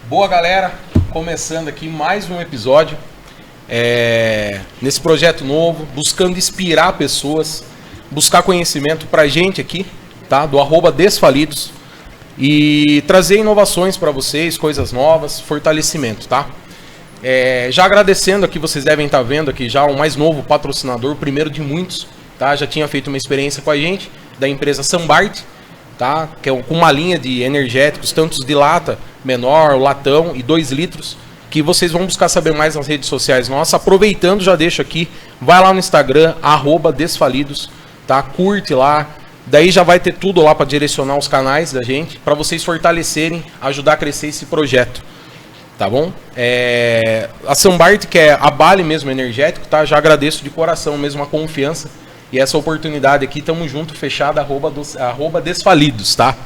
Boa, galera, começando aqui mais um episódio nesse projeto novo, buscando inspirar pessoas, buscar conhecimento pra gente aqui, tá? Do @desfalidos e trazer inovações para vocês, coisas novas, fortalecimento, tá? Já agradecendo aqui, vocês devem estar vendo aqui já o mais novo patrocinador, o primeiro de muitos, tá? Já tinha feito uma experiência com a gente, da empresa Sambart, tá? Que é com uma linha de energéticos, tantos de lata, menor, latão e 2 litros, que vocês vão buscar saber mais nas redes sociais nossas. Aproveitando, já deixo aqui, vai lá no Instagram, @desfalidos, tá? Curte lá, daí já vai ter tudo lá para direcionar os canais da gente, para vocês fortalecerem, ajudar a crescer esse projeto, tá bom? A Sambart, que é a Bale mesmo energético, tá? Já agradeço de coração mesmo a confiança e essa oportunidade aqui, tamo junto, fechada, @desfalidos, tá?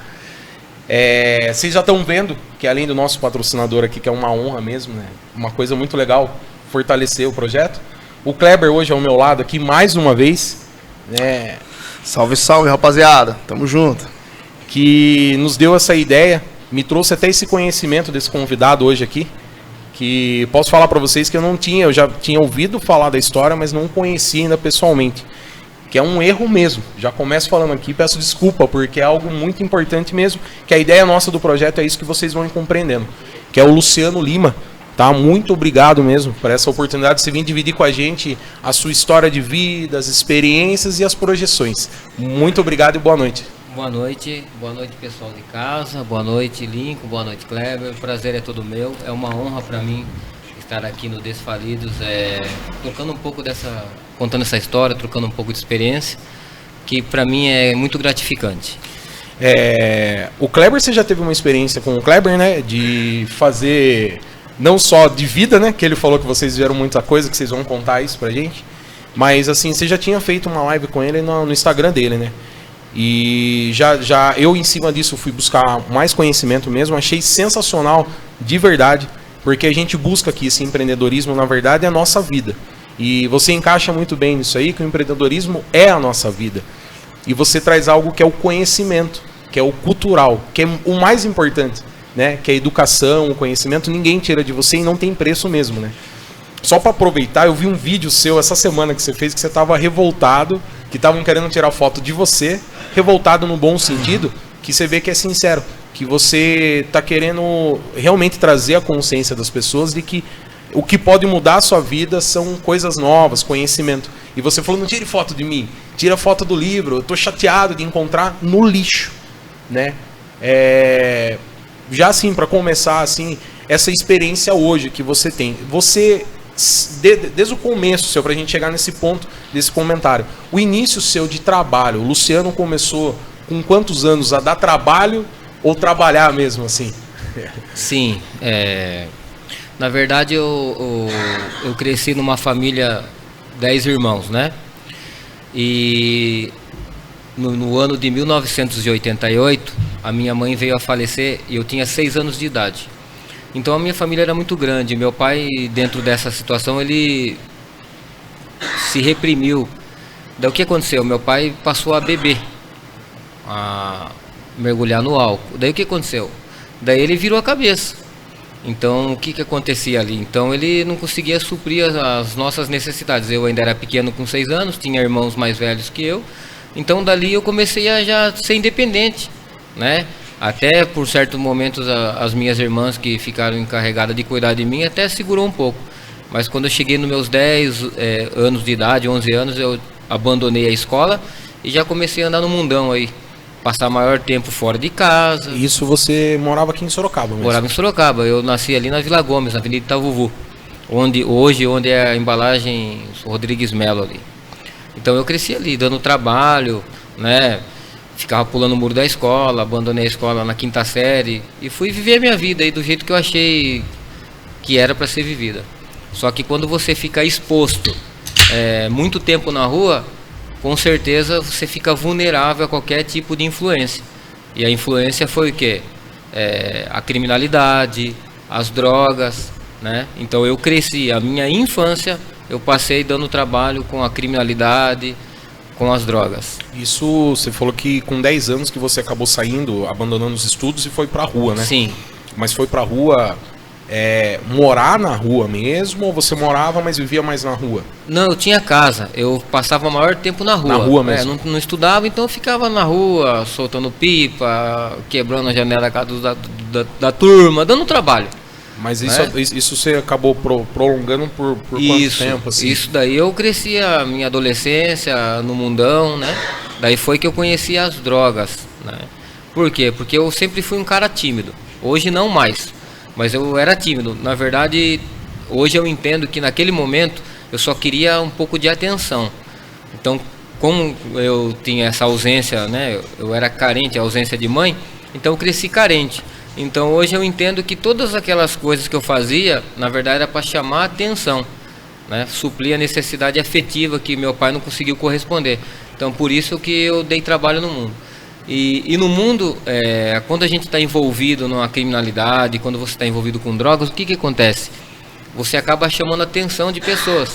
Vocês já estão vendo que além do nosso patrocinador aqui, que é uma honra mesmo, né? Uma coisa muito legal, fortalecer o projeto. O Kleber hoje ao meu lado aqui, mais uma vez, né? Salve, salve, rapaziada, tamo junto. Que nos deu essa ideia, me trouxe até esse conhecimento desse convidado hoje aqui, que posso falar para vocês que eu já tinha ouvido falar da história, mas não conhecia ainda pessoalmente. Que é um erro mesmo. Já começo falando aqui, peço desculpa, porque é algo muito importante mesmo, que a ideia nossa do projeto é isso que vocês vão compreendendo, que é o Luciano Lima, tá? Muito obrigado mesmo por essa oportunidade de você vir dividir com a gente a sua história de vida, as experiências e as projeções. Muito obrigado e boa noite. Boa noite pessoal de casa, boa noite Lincoln, boa noite Kleber, o prazer é todo meu, é uma honra para mim estar aqui no Desfalidos, tocando um pouco contando essa história, trocando um pouco de experiência, que para mim é muito gratificante. O Kleber, você já teve uma experiência com o Kleber, né, de fazer, não só de vida, né, que ele falou que vocês viram muita coisa, que vocês vão contar isso pra gente, mas assim, você já tinha feito uma live com ele no Instagram dele, né, e já eu em cima disso fui buscar mais conhecimento mesmo, achei sensacional, de verdade, porque a gente busca aqui esse empreendedorismo, na verdade, é a nossa vida. E você encaixa muito bem nisso aí, que o empreendedorismo é a nossa vida. E você traz algo que é o conhecimento, que é o cultural, que é o mais importante, né? Que é a educação, o conhecimento, ninguém tira de você e não tem preço mesmo, né? Só para aproveitar, eu vi um vídeo seu essa semana que você fez, que você estava revoltado, que estavam querendo tirar foto de você, revoltado no bom sentido, que você vê que é sincero, que você está querendo realmente trazer a consciência das pessoas de que o que pode mudar a sua vida são coisas novas, conhecimento. E você falou, não tire foto de mim, tira foto do livro, eu tô chateado de encontrar no lixo, né? Já assim, para começar, assim, essa experiência hoje que você tem, você, desde o começo seu, pra gente chegar nesse ponto desse comentário, o início seu de trabalho, o Luciano começou com quantos anos a dar trabalho ou trabalhar mesmo, assim? Sim, na verdade, eu cresci numa família 10 irmãos, né? E no ano de 1988, a minha mãe veio a falecer e eu tinha 6 anos de idade. Então a minha família era muito grande. Meu pai, dentro dessa situação, ele se reprimiu. Daí o que aconteceu? Meu pai passou a beber, a mergulhar no álcool. Daí o que aconteceu? Daí ele virou a cabeça. Então, o que acontecia ali? Então, ele não conseguia suprir as nossas necessidades. Eu ainda era pequeno com 6 anos, tinha irmãos mais velhos que eu. Então, dali eu comecei a já ser independente, né? Até por certos momentos, as minhas irmãs que ficaram encarregadas de cuidar de mim, até segurou um pouco. Mas quando eu cheguei nos meus 10 anos de idade, 11 anos, eu abandonei a escola e já comecei a andar no mundão aí. Passar maior tempo fora de casa. Isso você morava aqui em Sorocaba mesmo? Morava em Sorocaba. Eu nasci ali na Vila Gomes, na Avenida Itavuvu, onde é a embalagem Rodrigues Melo ali. Então eu cresci ali, dando trabalho, né? Ficava pulando o muro da escola, abandonei a escola na 5ª série e fui viver a minha vida aí do jeito que eu achei que era para ser vivida. Só que quando você fica exposto muito tempo na rua, com certeza você fica vulnerável a qualquer tipo de influência. E a influência foi o quê? A criminalidade, as drogas, né? Então eu cresci, a minha infância eu passei dando trabalho com a criminalidade, com as drogas. Isso, você falou que com 10 anos que você acabou saindo, abandonando os estudos e foi pra rua, né? Sim. Mas foi pra rua morar na rua mesmo, ou você morava, mas vivia mais na rua? Não, eu tinha casa. Eu passava o maior tempo na rua. Na rua mesmo? Não estudava, então eu ficava na rua, soltando pipa, quebrando a janela da turma, dando trabalho. Mas isso você acabou prolongando por quanto tempo? Assim? Isso daí eu cresci a minha adolescência no mundão, né? Daí foi que eu conheci as drogas, né? Por quê? Porque eu sempre fui um cara tímido. Hoje não mais, mas eu era tímido. Na verdade, hoje eu entendo que naquele momento eu só queria um pouco de atenção. Então, como eu tinha essa ausência, né? Eu era carente, a ausência de mãe, então eu cresci carente. Então hoje eu entendo que todas aquelas coisas que eu fazia, na verdade era para chamar a atenção, né? Suplir a necessidade afetiva que meu pai não conseguiu corresponder. Então por isso que eu dei trabalho no mundo. E no mundo, quando a gente está envolvido numa criminalidade, quando você está envolvido com drogas, o que acontece? Você acaba chamando a atenção de pessoas.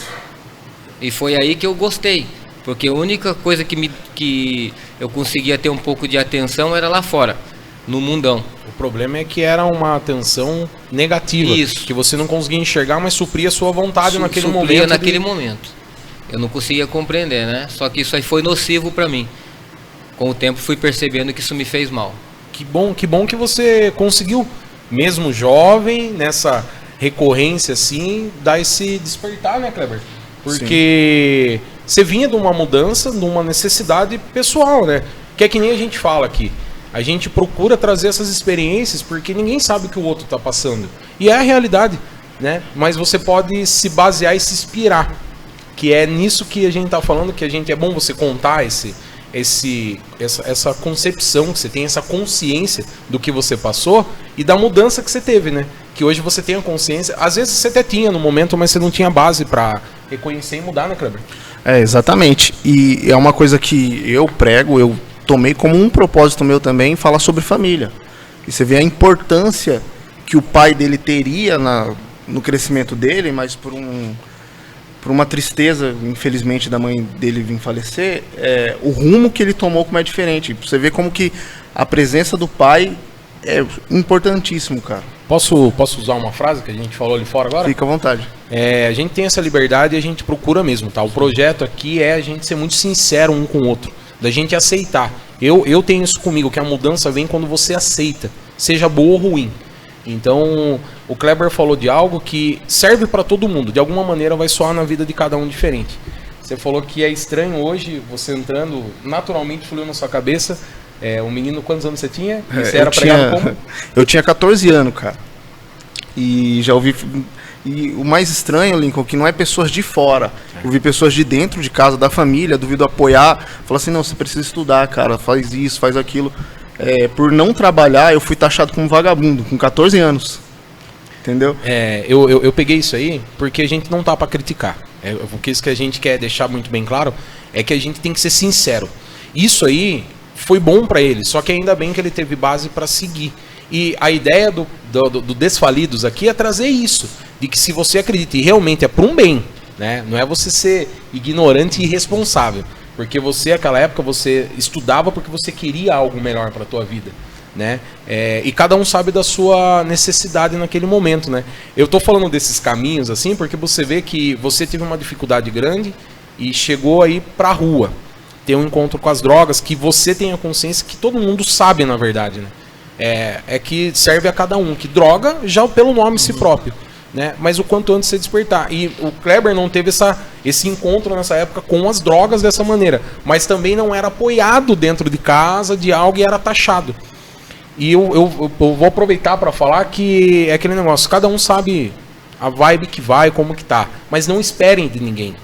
E foi aí que eu gostei, porque a única coisa que eu conseguia ter um pouco de atenção era lá fora, no mundão. O problema é que era uma atenção negativa. Isso. Que você não conseguia enxergar, mas supria a sua vontade naquele supria momento. Naquele momento. Eu não conseguia compreender, né? Só que isso aí foi nocivo para mim. Com o tempo fui percebendo que isso me fez mal. Que bom que você conseguiu, mesmo jovem, nessa recorrência assim, dar esse despertar, né, Kleber? Porque você vinha de uma mudança, de uma necessidade pessoal, né? Que é que nem a gente fala aqui. A gente procura trazer essas experiências porque ninguém sabe o que o outro está passando. E é a realidade, né? Mas você pode se basear e se inspirar. Que é nisso que a gente está falando, que é bom você contar essa concepção, que você tem essa consciência do que você passou e da mudança que você teve, né? Que hoje você tem a consciência. Às vezes você até tinha no momento, mas você não tinha base para reconhecer e mudar, né, Kleber? Exatamente. E é uma coisa que eu prego, eu tomei como um propósito meu também, falar sobre família. E você vê a importância que o pai dele teria no crescimento dele, mas por uma tristeza, infelizmente, da mãe dele vir falecer, o rumo que ele tomou como é diferente. Você vê como que a presença do pai é importantíssimo, cara. Posso usar uma frase que a gente falou ali fora agora? Fica à vontade. A gente tem essa liberdade e a gente procura mesmo, tá? O projeto aqui é a gente ser muito sincero um com o outro. Da gente aceitar. Eu tenho isso comigo, que a mudança vem quando você aceita, seja boa ou ruim. Então, o Kleber falou de algo que serve para todo mundo, de alguma maneira vai soar na vida de cada um diferente. Você falou que é estranho hoje, você entrando, naturalmente fluiu na sua cabeça, um menino, quantos anos você tinha? E você era pregado como? Eu tinha 14 anos, cara. E já ouvi... E o mais estranho, Lincoln, que não é pessoas de fora. Eu vi pessoas de dentro de casa, da família, duvido apoiar. Falar assim, não, você precisa estudar, cara, faz isso, faz aquilo. Por não trabalhar, eu fui taxado como vagabundo, com 14 anos. Entendeu? Eu peguei isso aí porque a gente não tá para criticar. Porque isso que a gente quer deixar muito bem claro é que a gente tem que ser sincero. Isso aí foi bom para ele, só que ainda bem que ele teve base para seguir. E a ideia do Desfalidos aqui é trazer isso, de que se você acredita e realmente é para um bem, né? Não é você ser ignorante e irresponsável, porque você, naquela época, você estudava porque você queria algo melhor para a tua vida, né? E cada um sabe da sua necessidade naquele momento, né? Eu tô falando desses caminhos assim porque você vê que você teve uma dificuldade grande e chegou aí para a rua, ter um encontro com as drogas, que você tem a consciência que todo mundo sabe, na verdade, né? Que serve a cada um, que droga já pelo nome si próprio, né? Mas o quanto antes você despertar. E o Kleber não teve esse encontro nessa época com as drogas dessa maneira, mas também não era apoiado dentro de casa de algo e era taxado. E eu vou aproveitar para falar que é aquele negócio, cada um sabe a vibe que vai, como que tá, mas não esperem de ninguém.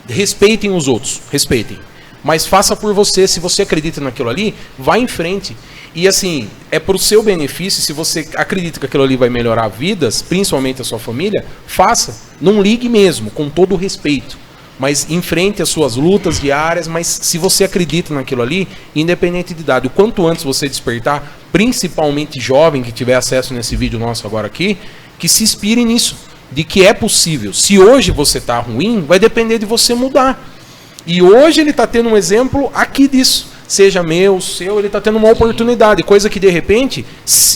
Respeitem os outros, respeitem. Mas faça por você, se você acredita naquilo ali, vá em frente. E assim, é pro seu benefício, se você acredita que aquilo ali vai melhorar vidas, principalmente a sua família, faça. Não ligue mesmo, com todo o respeito. Mas enfrente as suas lutas diárias, mas se você acredita naquilo ali, independente de idade, o quanto antes você despertar, principalmente jovem que tiver acesso nesse vídeo nosso agora aqui, que se inspire nisso, de que é possível. Se hoje você tá ruim, vai depender de você mudar. E hoje ele está tendo um exemplo aqui disso. Seja meu, seu, ele está tendo uma oportunidade, coisa que de repente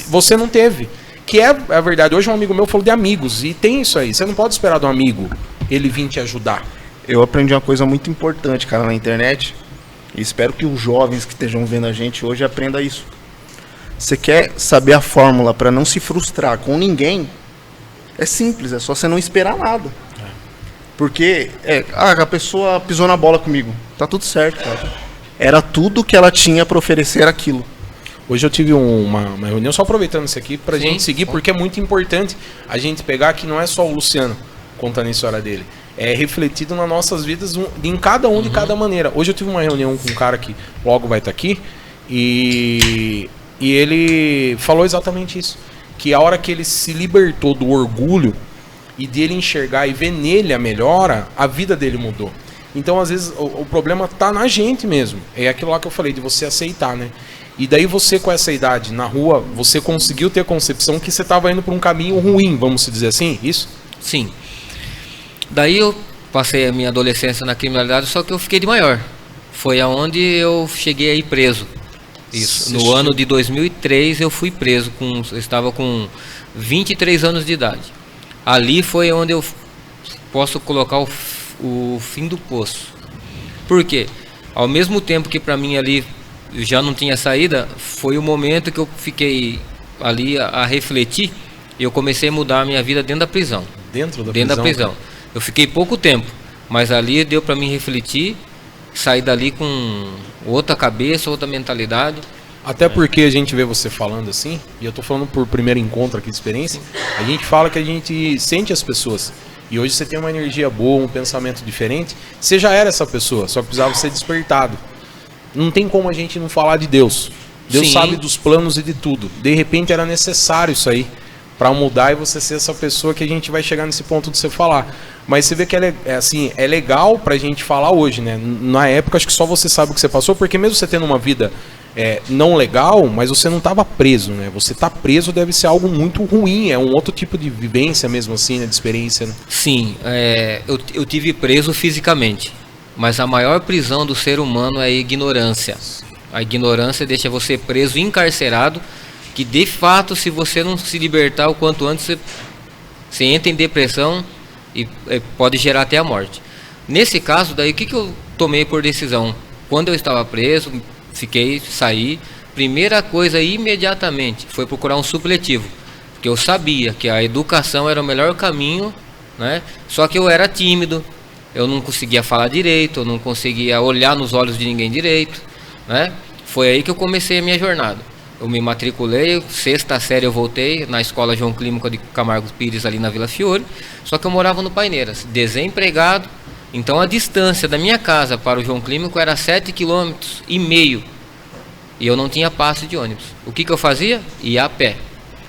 você não teve. Que é a verdade. Hoje um amigo meu falou de amigos, e tem isso aí. Você não pode esperar do amigo ele vir te ajudar. Eu aprendi uma coisa muito importante, cara, na internet. E espero que os jovens que estejam vendo a gente hoje aprendam isso. Você quer saber a fórmula para não se frustrar com ninguém? É simples, é só você não esperar nada. Porque a pessoa pisou na bola comigo. Tá tudo certo, cara. Era tudo que ela tinha para oferecer aquilo. Hoje eu tive uma reunião, só aproveitando isso aqui, pra Sim, gente seguir, porque é muito importante a gente pegar que não é só o Luciano contando a história dele. É refletido nas nossas vidas, em cada um de cada maneira. Hoje eu tive uma reunião com um cara que logo vai estar aqui, e ele falou exatamente isso. Que a hora que ele se libertou do orgulho e dele enxergar e ver nele a melhora, a vida dele mudou. Então, às vezes, o problema tá na gente mesmo. É aquilo lá que eu falei, de você aceitar, né? E daí você, com essa idade, na rua, você conseguiu ter a concepção que você estava indo para um caminho ruim, vamos dizer assim, isso? Sim. Daí eu passei a minha adolescência na criminalidade, só que eu fiquei de maior. Foi aonde eu cheguei a ir preso. Isso. No ano de 2003 eu fui preso, eu estava com 23 anos de idade. Ali foi onde eu posso colocar o fim do poço. Por quê? Ao mesmo tempo que para mim ali já não tinha saída, foi o momento que eu fiquei ali a refletir e eu comecei a mudar a minha vida dentro da prisão. Dentro da prisão. Eu fiquei pouco tempo, mas ali deu para mim refletir, sair dali com outra cabeça, outra mentalidade. Até porque a gente vê você falando assim, e eu tô falando por primeiro encontro aqui de experiência, a gente fala que a gente sente as pessoas. E hoje você tem uma energia boa, um pensamento diferente. Você já era essa pessoa, só que precisava ser despertado. Não tem como a gente não falar de Deus. Deus Sim. sabe dos planos e de tudo. De repente era necessário isso aí para mudar e você ser essa pessoa que a gente vai chegar nesse ponto de você falar. Mas você vê que é legal pra gente falar hoje, né? Na época acho que só você sabe o que você passou, porque mesmo você tendo uma vida não legal, mas você não estava preso, né? Você tá preso deve ser algo muito ruim, é um outro tipo de vivência mesmo assim, né? De experiência, né? Sim, eu tive preso fisicamente, mas a maior prisão do ser humano é a ignorância. A ignorância deixa você preso e encarcerado, que de fato, se você não se libertar o quanto antes, você entra em depressão e pode gerar até a morte. Nesse caso, daí o que eu tomei por decisão? Quando eu estava preso, saí, primeira coisa imediatamente foi procurar um supletivo, porque eu sabia que a educação era o melhor caminho, né? Só que eu era tímido, eu não conseguia falar direito, eu não conseguia olhar nos olhos de ninguém direito, né? Foi aí que eu comecei a minha jornada. Eu me matriculei, sexta série eu voltei na escola João Clínico de Camargo Pires, ali na Vila Fiore, só que eu morava no Paineiras, desempregado, então a distância da minha casa para o João Clínico era 7,5 km, e eu não tinha passe de ônibus. O que eu fazia? Ia a pé.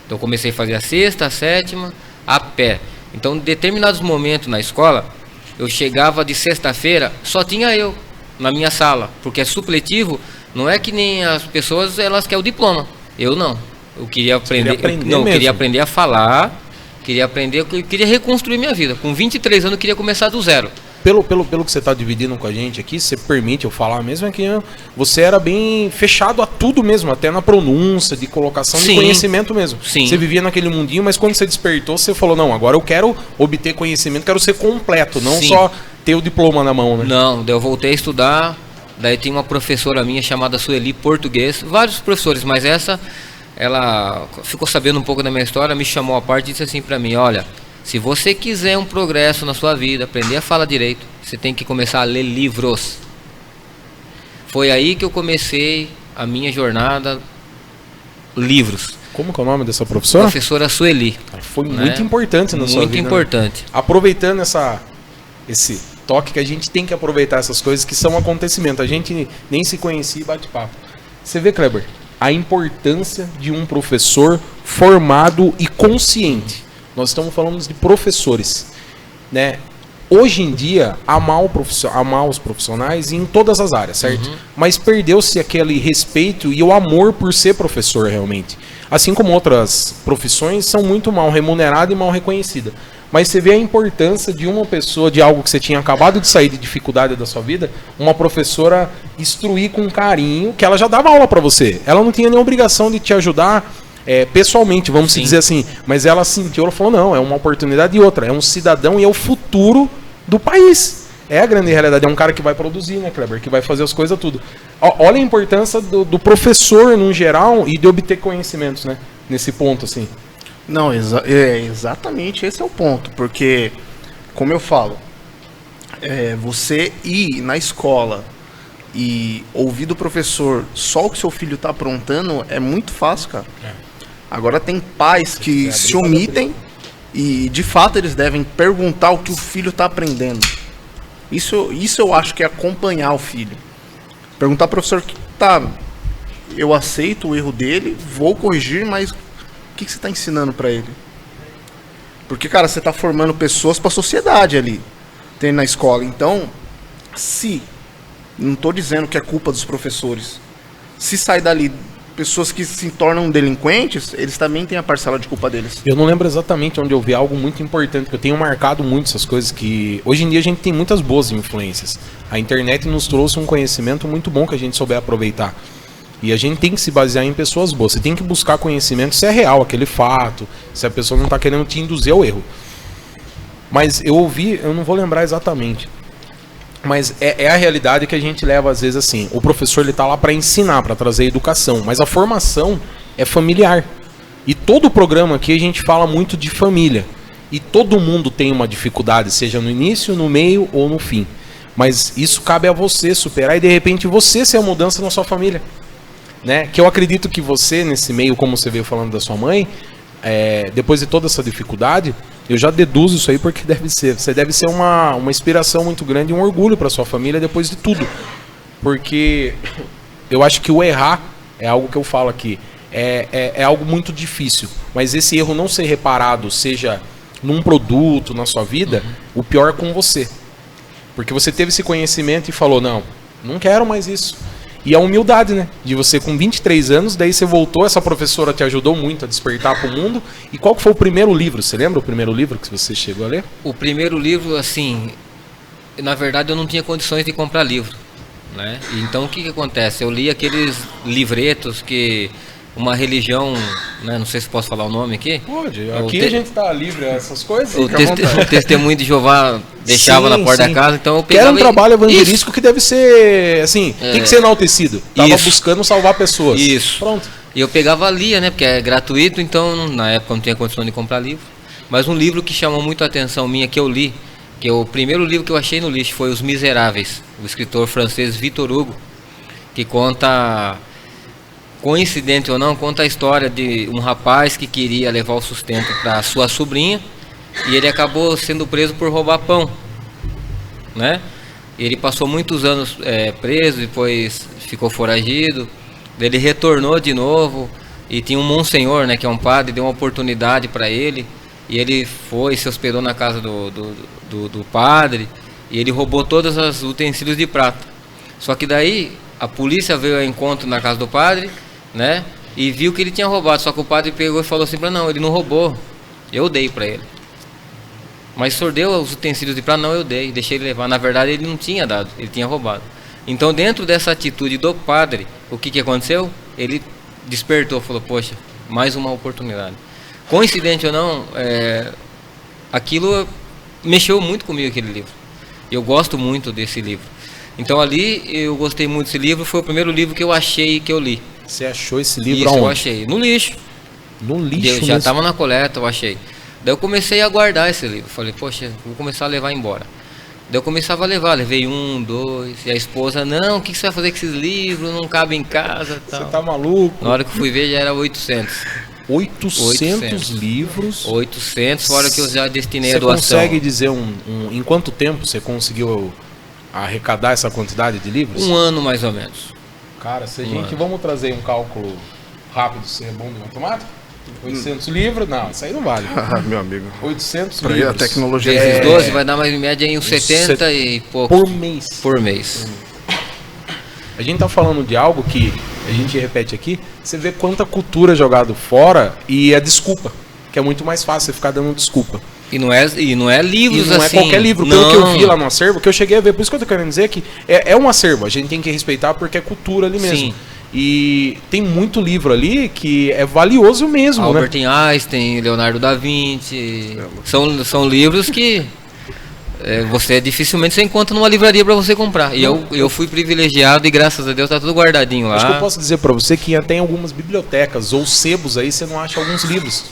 Então eu comecei a fazer a sexta, a sétima, a pé. Então em determinados momentos na escola, eu chegava de sexta-feira, só tinha eu na minha sala, porque é supletivo. Não é que nem as pessoas, elas querem o diploma. Eu não. Eu queria aprender, queria aprender a falar, queria reconstruir minha vida. Com 23 anos eu queria começar do zero. Pelo que você está dividindo com a gente aqui, você permite eu falar mesmo, é que você era bem fechado a tudo mesmo, até na pronúncia, de colocação de conhecimento mesmo. Sim. Você vivia naquele mundinho, mas quando você despertou, você falou, não, agora eu quero obter conhecimento, quero ser completo, não só ter o diploma na mão, né? Não, daí eu voltei a estudar. Daí tem uma professora minha chamada Sueli, português, vários professores, mas ela ficou sabendo um pouco da minha história, me chamou à parte e disse assim pra mim, olha, se você quiser um progresso na sua vida, aprender a falar direito, você tem que começar a ler livros. Foi aí que eu comecei a minha jornada, livros. Como que é o nome dessa professora? Professora Sueli. Foi muito importante na sua vida. Muito importante. Né? Aproveitando esse toque que a gente tem que aproveitar essas coisas que são acontecimento. A gente nem se conhecia e bate papo. Você vê, Kleber, a importância de um professor formado e consciente. Nós estamos falando de professores, né? Hoje em dia, amar os profissionais em todas as áreas, certo? Mas perdeu-se aquele respeito e o amor por ser professor realmente. Assim como outras profissões são muito mal remuneradas e mal reconhecidas. Mas você vê a importância de uma pessoa, de algo que você tinha acabado de sair de dificuldade da sua vida, uma professora instruir com carinho, que ela já dava aula para você. Ela não tinha nem obrigação de te ajudar pessoalmente, vamos se dizer assim. Mas ela sentiu, ela falou, não, é uma oportunidade e outra. É um cidadão e é o futuro do país. É a grande realidade. É um cara que vai produzir, né, Kleber? Que vai fazer as coisas tudo. Olha a importância do professor, no geral, e de obter conhecimentos, né? Nesse ponto, assim. Não, exatamente esse é o ponto. Porque, como eu falo, você ir na escola e ouvir do professor só o que seu filho está aprontando é muito fácil, cara. Agora tem pais que se omitem e, de fato, eles devem perguntar o que o filho está aprendendo. Isso eu acho que é acompanhar o filho. Perguntar ao professor que eu aceito o erro dele, vou corrigir, mas o que você está ensinando para ele? Porque, cara, você está formando pessoas para a sociedade ali, tem na escola. Então, não estou dizendo que é culpa dos professores, se sai dali pessoas que se tornam delinquentes, eles também têm a parcela de culpa deles. Eu não lembro exatamente onde eu vi algo muito importante, que eu tenho marcado muito essas coisas, que hoje em dia a gente tem muitas boas influências. A internet nos trouxe um conhecimento muito bom que a gente souber aproveitar. E a gente tem que se basear em pessoas boas. Você tem que buscar conhecimento se é real aquele fato, se a pessoa não está querendo te induzir ao erro. Mas eu ouvi, eu não vou lembrar exatamente, mas é a realidade que a gente leva às vezes assim. O professor ele tá lá para ensinar, para trazer educação, mas a formação é familiar. E todo o programa aqui a gente fala muito de família. E todo mundo tem uma dificuldade, seja no início, no meio ou no fim. Mas isso cabe a você superar e de repente você ser a mudança na sua família, né? Que eu acredito que você nesse meio, como você veio falando da sua mãe, depois de toda essa dificuldade, eu já deduzo isso aí porque você deve ser uma inspiração muito grande e um orgulho para sua família depois de tudo. Porque eu acho que o errar é algo que eu falo aqui, é algo muito difícil, mas esse erro não ser reparado, seja num produto, na sua vida, o pior é com você. Porque você teve esse conhecimento e falou, não quero mais isso. E a humildade, né? De você com 23 anos, daí você voltou, essa professora te ajudou muito a despertar para o mundo. E qual que foi o primeiro livro? Você lembra o primeiro livro que você chegou a ler? O primeiro livro, assim, na verdade eu não tinha condições de comprar livro, né? Então o que acontece? Eu li aqueles livretos que uma religião, né? Não sei se posso falar o nome aqui. Pode, aqui a gente tá livre a essas coisas. O Testemunho de Jeová deixava na porta da casa, então eu pegava. Que era um trabalho evangelístico que deve ser, assim, tem que ser enaltecido. Tava buscando salvar pessoas. Isso. Pronto. E eu pegava lia, né? Porque é gratuito, então na época eu não tinha condição de comprar livro. Mas um livro que chamou muito a atenção minha, que eu li, que é o primeiro livro que eu achei no lixo, foi Os Miseráveis, o escritor francês Victor Hugo, que conta, coincidente ou não, conta a história de um rapaz que queria levar o sustento para sua sobrinha e ele acabou sendo preso por roubar pão, né? Ele passou muitos anos preso, depois ficou foragido, ele retornou de novo e tinha um monsenhor, né, que é um padre, deu uma oportunidade para ele e ele foi, se hospedou na casa do padre e ele roubou todos os utensílios de prata. Só que daí a polícia veio ao encontro na casa do padre, né? E viu que ele tinha roubado, só que o padre pegou e falou assim: não, ele não roubou, eu dei para ele. Mas o senhor deu os utensílios de prata? Não, eu dei, deixei ele levar. Na verdade ele não tinha dado, ele tinha roubado. Então dentro dessa atitude do padre, o que aconteceu? Ele despertou, falou, poxa, mais uma oportunidade. Coincidente ou não, aquilo mexeu muito comigo, aquele livro. Eu gosto muito desse livro. Então ali eu gostei muito desse livro, foi o primeiro livro que eu achei e que eu li. Você achou esse livro Isso, aonde? eu achei, no lixo. No lixo Eu já mesmo? estava na coleta, eu achei. Daí eu comecei a guardar esse livro, falei, poxa, vou começar a levar embora. Daí eu começava a levar, levei 1, 2, e a esposa, não, o que você vai fazer com esses livros, não cabe em casa, tal. Você tá maluco? Na hora que eu fui ver já era 800. 800 livros. 800, fora que eu já destinei Você a doação. consegue dizer em quanto tempo você conseguiu arrecadar essa quantidade de livros? 1 ano mais ou menos. Cara, se a gente, vamos trazer um cálculo rápido, se é bom de matemática? 800 livros? Não, isso aí não vale. Meu amigo. 800 Pra aí livros. a tecnologia Vezes 12 vai dar mais em média em uns 70 e pouco por mês. por mês. A gente tá falando de algo que a gente repete aqui, você vê quanta cultura jogado fora e é desculpa, que é muito mais fácil você ficar dando desculpa. E não é livros E não assim. é qualquer livro, pelo que eu vi lá no acervo, que eu cheguei a ver, por isso que eu tô querendo dizer que é um acervo, a gente tem que respeitar porque é cultura ali mesmo. Sim. E tem muito livro ali que é valioso mesmo, Albert né? Einstein, Leonardo da Vinci, são livros que você dificilmente você encontra numa livraria para você comprar. E eu fui privilegiado e graças a Deus tá tudo guardadinho lá. Acho que eu posso dizer para você que até em algumas bibliotecas ou sebos aí você não acha alguns livros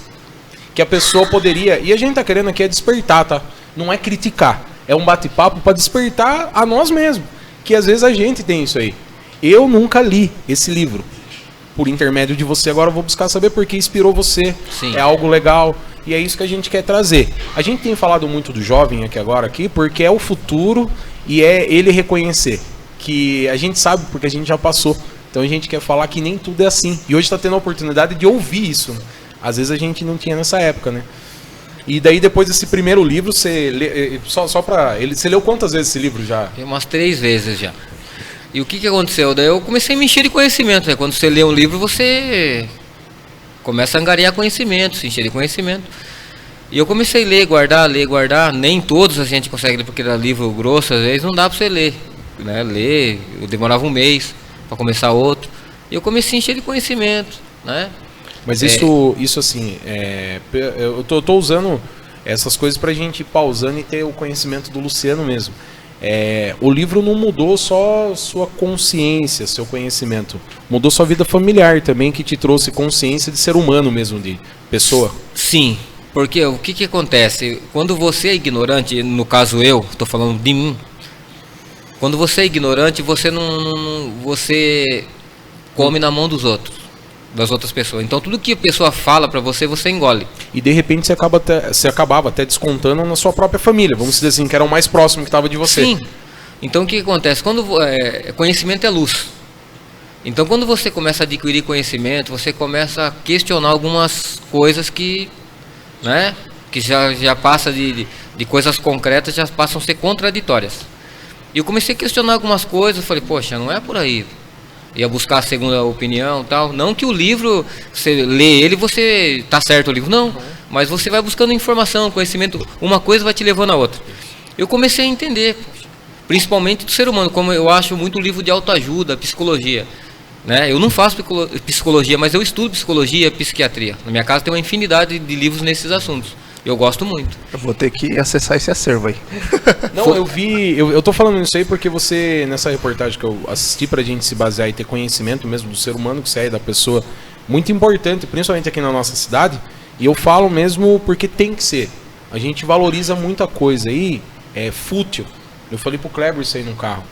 que a pessoa poderia... E a gente tá querendo aqui é despertar, tá? Não é criticar. É um bate-papo para despertar a nós mesmos. Que às vezes a gente tem isso aí. Eu nunca li esse livro. Por intermédio de você, agora eu vou buscar saber porque inspirou você. Sim. É algo legal. E é isso que a gente quer trazer. A gente tem falado muito do jovem aqui porque é o futuro e é ele reconhecer. Que a gente sabe porque a gente já passou. Então a gente quer falar que nem tudo é assim. E hoje está tendo a oportunidade de ouvir isso. Às vezes a gente não tinha nessa época, né? E daí depois desse primeiro livro, você leu quantas vezes esse livro já? Umas 3 vezes já. E o que aconteceu? Daí eu comecei a me encher de conhecimento, né? Quando você lê um livro, você começa a angariar conhecimento, se encher de conhecimento. E eu comecei a ler, guardar. Nem todos a gente consegue ler, porque era livro grosso, às vezes não dá pra você ler. Né? Ler, eu demorava um mês para começar outro. E eu comecei a encher de conhecimento, né? Mas isso assim, eu tô usando essas coisas pra gente ir pausando e ter o conhecimento do Luciano mesmo. O livro não mudou só sua consciência, seu conhecimento. Mudou sua vida familiar também, que te trouxe consciência de ser humano mesmo, de pessoa. Sim, porque o que acontece? Quando você é ignorante, no caso eu, estou falando de mim. Quando você é ignorante, você você come na mão dos outros, das outras pessoas. Então tudo que a pessoa fala pra você, você engole. E de repente você acabava até descontando na sua própria família, vamos dizer assim, que era o mais próximo que estava de você. Sim. Então o que acontece? Quando conhecimento é luz. Então quando você começa a adquirir conhecimento, você começa a questionar algumas coisas que, né, que já passa de coisas concretas, já passam a ser contraditórias. E eu comecei a questionar algumas coisas, falei, poxa, não é por aí. Ia buscar a segunda opinião, tal. Não que o livro, você lê ele, você tá certo o livro, não. Mas você vai buscando informação, conhecimento, uma coisa vai te levando a outra. Eu comecei a entender, principalmente do ser humano, como eu acho muito livro de autoajuda, psicologia, né? Eu não faço psicologia, mas eu estudo psicologia, psiquiatria. Na minha casa tem uma infinidade de livros nesses assuntos. Eu gosto muito. Eu vou ter que acessar esse acervo aí. Não, eu tô falando isso aí porque você, nessa reportagem que eu assisti pra gente se basear e ter conhecimento mesmo do ser humano que sai da pessoa, muito importante, principalmente aqui na nossa cidade, e eu falo mesmo porque tem que ser. A gente valoriza muita coisa aí, é fútil. Eu falei pro Kleber isso aí no carro.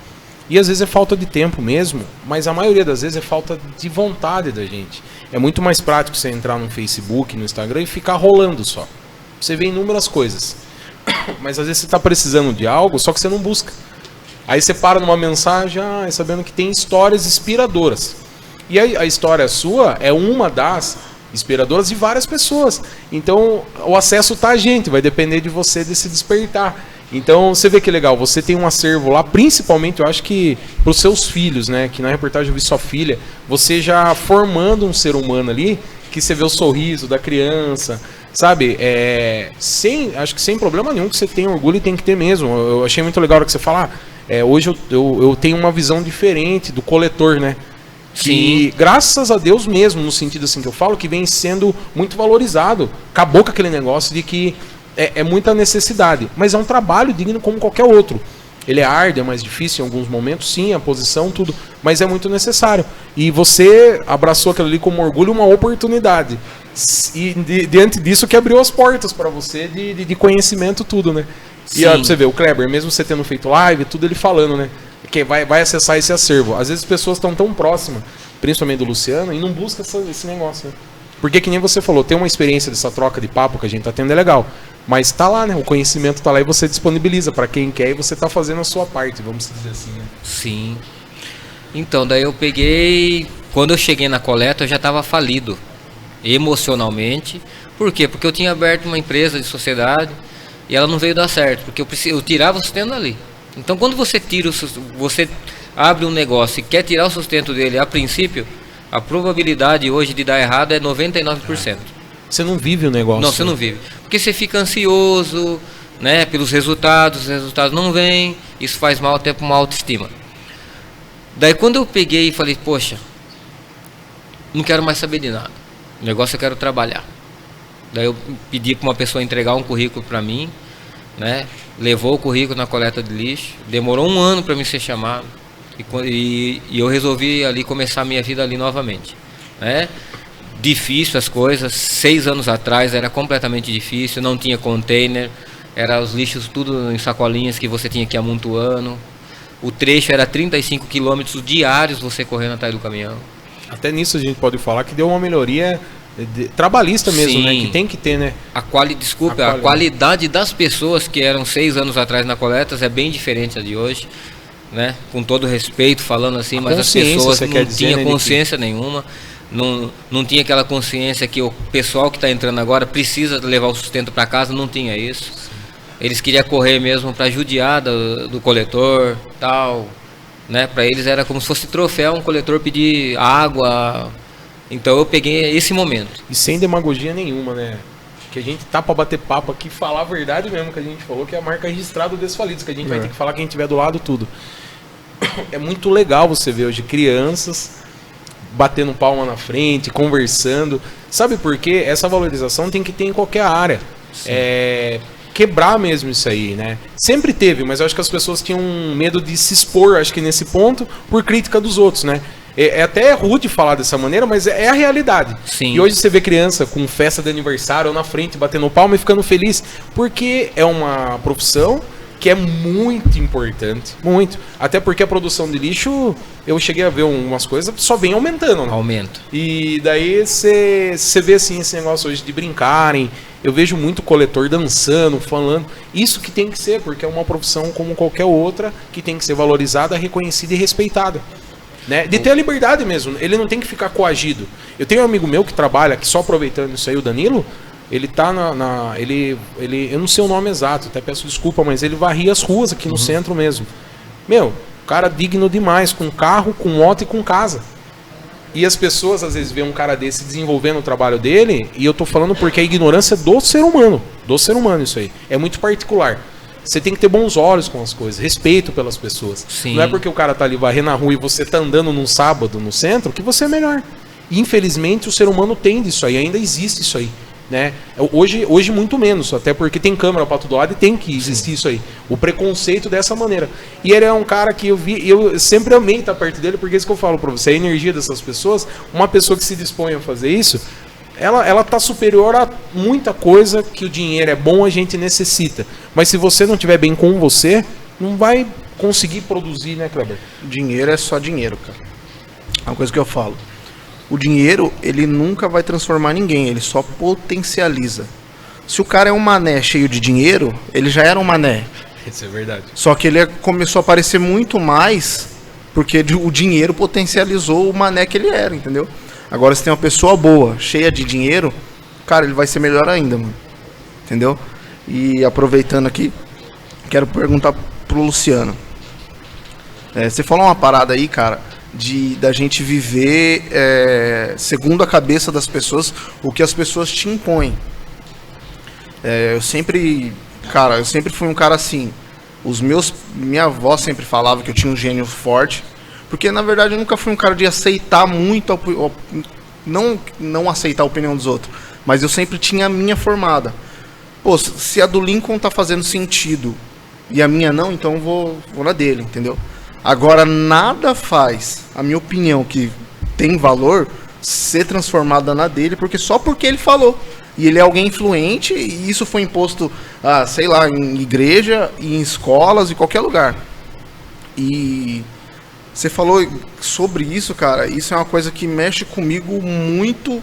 E às vezes é falta de tempo mesmo, mas a maioria das vezes é falta de vontade da gente. É muito mais prático você entrar no Facebook, no Instagram e ficar rolando só. Você vê inúmeras coisas. Mas às vezes você está precisando de algo, só que você não busca. Aí você para numa mensagem, sabendo que tem histórias inspiradoras. E aí a história sua é uma das inspiradoras de várias pessoas. Então o acesso está a gente, vai depender de você de se despertar. Então você vê que legal, você tem um acervo lá, principalmente eu acho que para os seus filhos, né? Que na reportagem eu vi sua filha, você já formando um ser humano ali, que você vê o sorriso da criança, sabe? Acho que sem problema nenhum, que você tem orgulho e tem que ter mesmo. Eu achei muito legal a hora que você fala, hoje eu tenho uma visão diferente do coletor, né? Que, graças a Deus mesmo, no sentido assim que eu falo, que vem sendo muito valorizado. Acabou com aquele negócio de que é muita necessidade, mas é um trabalho digno como qualquer outro. Ele é árduo, é mais difícil em alguns momentos, sim, a posição, tudo, mas é muito necessário. E você abraçou aquilo ali como orgulho, uma oportunidade. E diante disso que abriu as portas para você de conhecimento, tudo, né? Sim. E ó, pra você ver, o Kleber, mesmo você tendo feito live, tudo ele falando, né? Que vai acessar esse acervo. Às vezes as pessoas estão tão próximas, principalmente do Luciano, e não busca esse negócio, né? Porque que nem você falou, tem uma experiência dessa troca de papo que a gente tá tendo, é legal. Mas tá lá, né? O conhecimento tá lá e você disponibiliza para quem quer e você tá fazendo a sua parte, vamos dizer assim, né? Sim. Então, daí eu peguei... Quando eu cheguei na coleta, eu já estava falido. Emocionalmente. Por quê? Porque eu tinha aberto uma empresa de sociedade e ela não veio dar certo. Porque eu tirava o sustento ali. Então, quando você você abre um negócio e quer tirar o sustento dele, a princípio, a probabilidade hoje de dar errado é 99%. Você não vive o negócio. Não, você não vive. Porque você fica ansioso, né, pelos resultados, os resultados não vêm, isso faz mal até para uma autoestima. Daí quando eu peguei e falei, poxa, não quero mais saber de nada. O negócio eu quero trabalhar. Daí eu pedi para uma pessoa entregar um currículo para mim, né? Levou o currículo na coleta de lixo, demorou 1 ano para me ser chamado e eu resolvi ali começar a minha vida ali novamente, né? Difícil as coisas, 6 anos atrás era completamente difícil, não tinha container, era os lixos tudo em sacolinhas que você tinha que ir amontoando, o trecho era 35 quilômetros diários você correndo atrás do caminhão. Até nisso a gente pode falar que deu uma melhoria trabalhista mesmo, Sim. né? Que tem que ter, né? A qualidade das pessoas que eram 6 anos atrás na coletas é bem diferente da de hoje, né? Com todo respeito, falando assim, mas as pessoas não tinham consciência nenhuma, não tinha aquela consciência que o pessoal que está entrando agora precisa levar o sustento para casa, não tinha isso. Eles queriam correr mesmo para judiar do coletor, tal, né? Para eles era como se fosse troféu um coletor pedir água. Então eu peguei esse momento. E sem demagogia nenhuma, né? Que a gente tá pra bater papo aqui, falar a verdade mesmo que a gente falou, que é a marca registrada do Desfalidos, que a gente vai ter que falar quem tiver do lado tudo. É muito legal você ver hoje crianças batendo palma na frente, conversando. Sabe por quê? Essa valorização tem que ter em qualquer área. Quebrar mesmo isso aí, né? Sempre teve, mas eu acho que as pessoas tinham medo de se expor, acho que nesse ponto, por crítica dos outros, né? É até rude falar dessa maneira, mas é a realidade. Sim. E hoje você vê criança com festa de aniversário ou na frente, batendo palma e ficando feliz, porque é uma profissão que é muito importante, muito. Até porque a produção de lixo, eu cheguei a ver umas coisas, só vem aumentando, né? Aumento. E daí você vê assim esse negócio hoje de brincarem. Eu vejo muito coletor dançando, falando. Isso que tem que ser, porque é uma profissão como qualquer outra, que tem que ser valorizada, reconhecida e respeitada. Né? De ter a liberdade mesmo, ele não tem que ficar coagido. Eu tenho um amigo meu que trabalha aqui, só aproveitando isso aí, o Danilo, ele tá eu não sei o nome exato, até peço desculpa, mas ele varria as ruas aqui no centro mesmo. Meu, cara digno demais, com carro, com moto e com casa. E as pessoas às vezes veem um cara desse desenvolvendo o trabalho dele, e eu tô falando porque a ignorância do ser humano isso aí, é muito particular. Você tem que ter bons olhos com as coisas, respeito pelas pessoas. Sim. Não é porque o cara tá ali varrendo na rua e você tá andando num sábado no centro que você é melhor. E, infelizmente o ser humano tem disso aí, ainda existe isso aí. Né? Hoje muito menos, até porque tem câmera para todo lado e tem que existir isso aí. O preconceito dessa maneira. E ele é um cara que eu sempre amei estar perto dele, porque é isso que eu falo para você, a energia dessas pessoas, uma pessoa que se dispõe a fazer isso, ela tá superior a muita coisa que o dinheiro é bom, a gente necessita. Mas se você não estiver bem com você, não vai conseguir produzir, né, Kleber? Dinheiro é só dinheiro, cara. É uma coisa que eu falo. O dinheiro, ele nunca vai transformar ninguém, ele só potencializa. Se o cara é um mané cheio de dinheiro, ele já era um mané. Isso é verdade. Só que ele começou a aparecer muito mais porque o dinheiro potencializou o mané que ele era, entendeu? Agora, se tem uma pessoa boa, cheia de dinheiro, cara, ele vai ser melhor ainda, mano. Entendeu? E aproveitando aqui, quero perguntar pro Luciano. Você falou uma parada aí, cara, da gente viver segundo a cabeça das pessoas, o que as pessoas te impõem. Eu sempre fui um cara assim. Minha avó sempre falava que eu tinha um gênio forte, porque na verdade eu nunca fui um cara de aceitar muito, não aceitar a opinião dos outros, mas eu sempre tinha a minha formada. Pô, se a do Lincoln tá fazendo sentido e a minha não, então eu vou na dele, entendeu? Agora, nada faz a minha opinião, que tem valor, ser transformada na dele, porque ele falou. E ele é alguém influente, e isso foi imposto, sei lá, em igreja, em escolas, em qualquer lugar. E você falou sobre isso, cara, isso é uma coisa que mexe comigo muito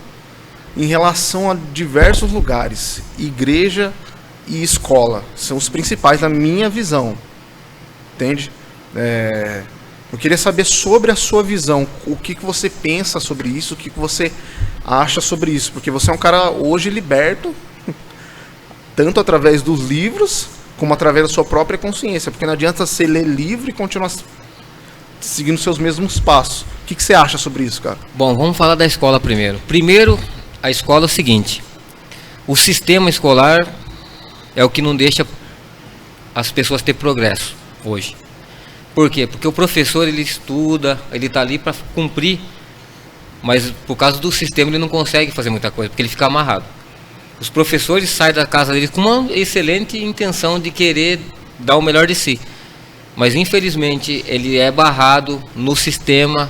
em relação a diversos lugares. Igreja e escola são os principais na minha visão, entende? Eu queria saber sobre a sua visão, o que você pensa sobre isso, o que você acha sobre isso, porque você é um cara hoje liberto, tanto através dos livros, como através da sua própria consciência, porque não adianta você ler livro e continuar seguindo seus mesmos passos. O que você acha sobre isso, cara? Bom, vamos falar da escola primeiro. Primeiro, a escola é o seguinte, o sistema escolar é o que não deixa as pessoas ter progresso hoje. Por quê? Porque o professor, ele estuda, ele está ali para cumprir mas por causa do sistema ele não consegue fazer muita coisa, porque ele fica amarrado. Os professores saem da casa deles com uma excelente intenção de querer dar o melhor de si, mas infelizmente ele é barrado no sistema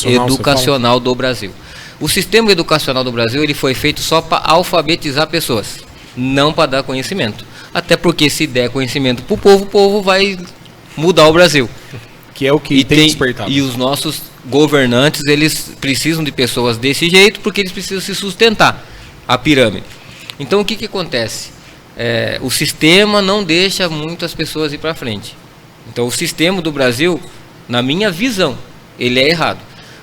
educacional do Brasil. O sistema educacional do Brasil ele foi feito só para alfabetizar pessoas, não para dar conhecimento. Até porque se der conhecimento para o povo vai mudar o Brasil. Que é o que tem despertado. E os nossos governantes, eles precisam de pessoas desse jeito porque eles precisam se sustentar, a pirâmide. Então o que acontece? O sistema não deixa muitas pessoas ir para frente. Então o sistema do Brasil, na minha visão, ele é errado.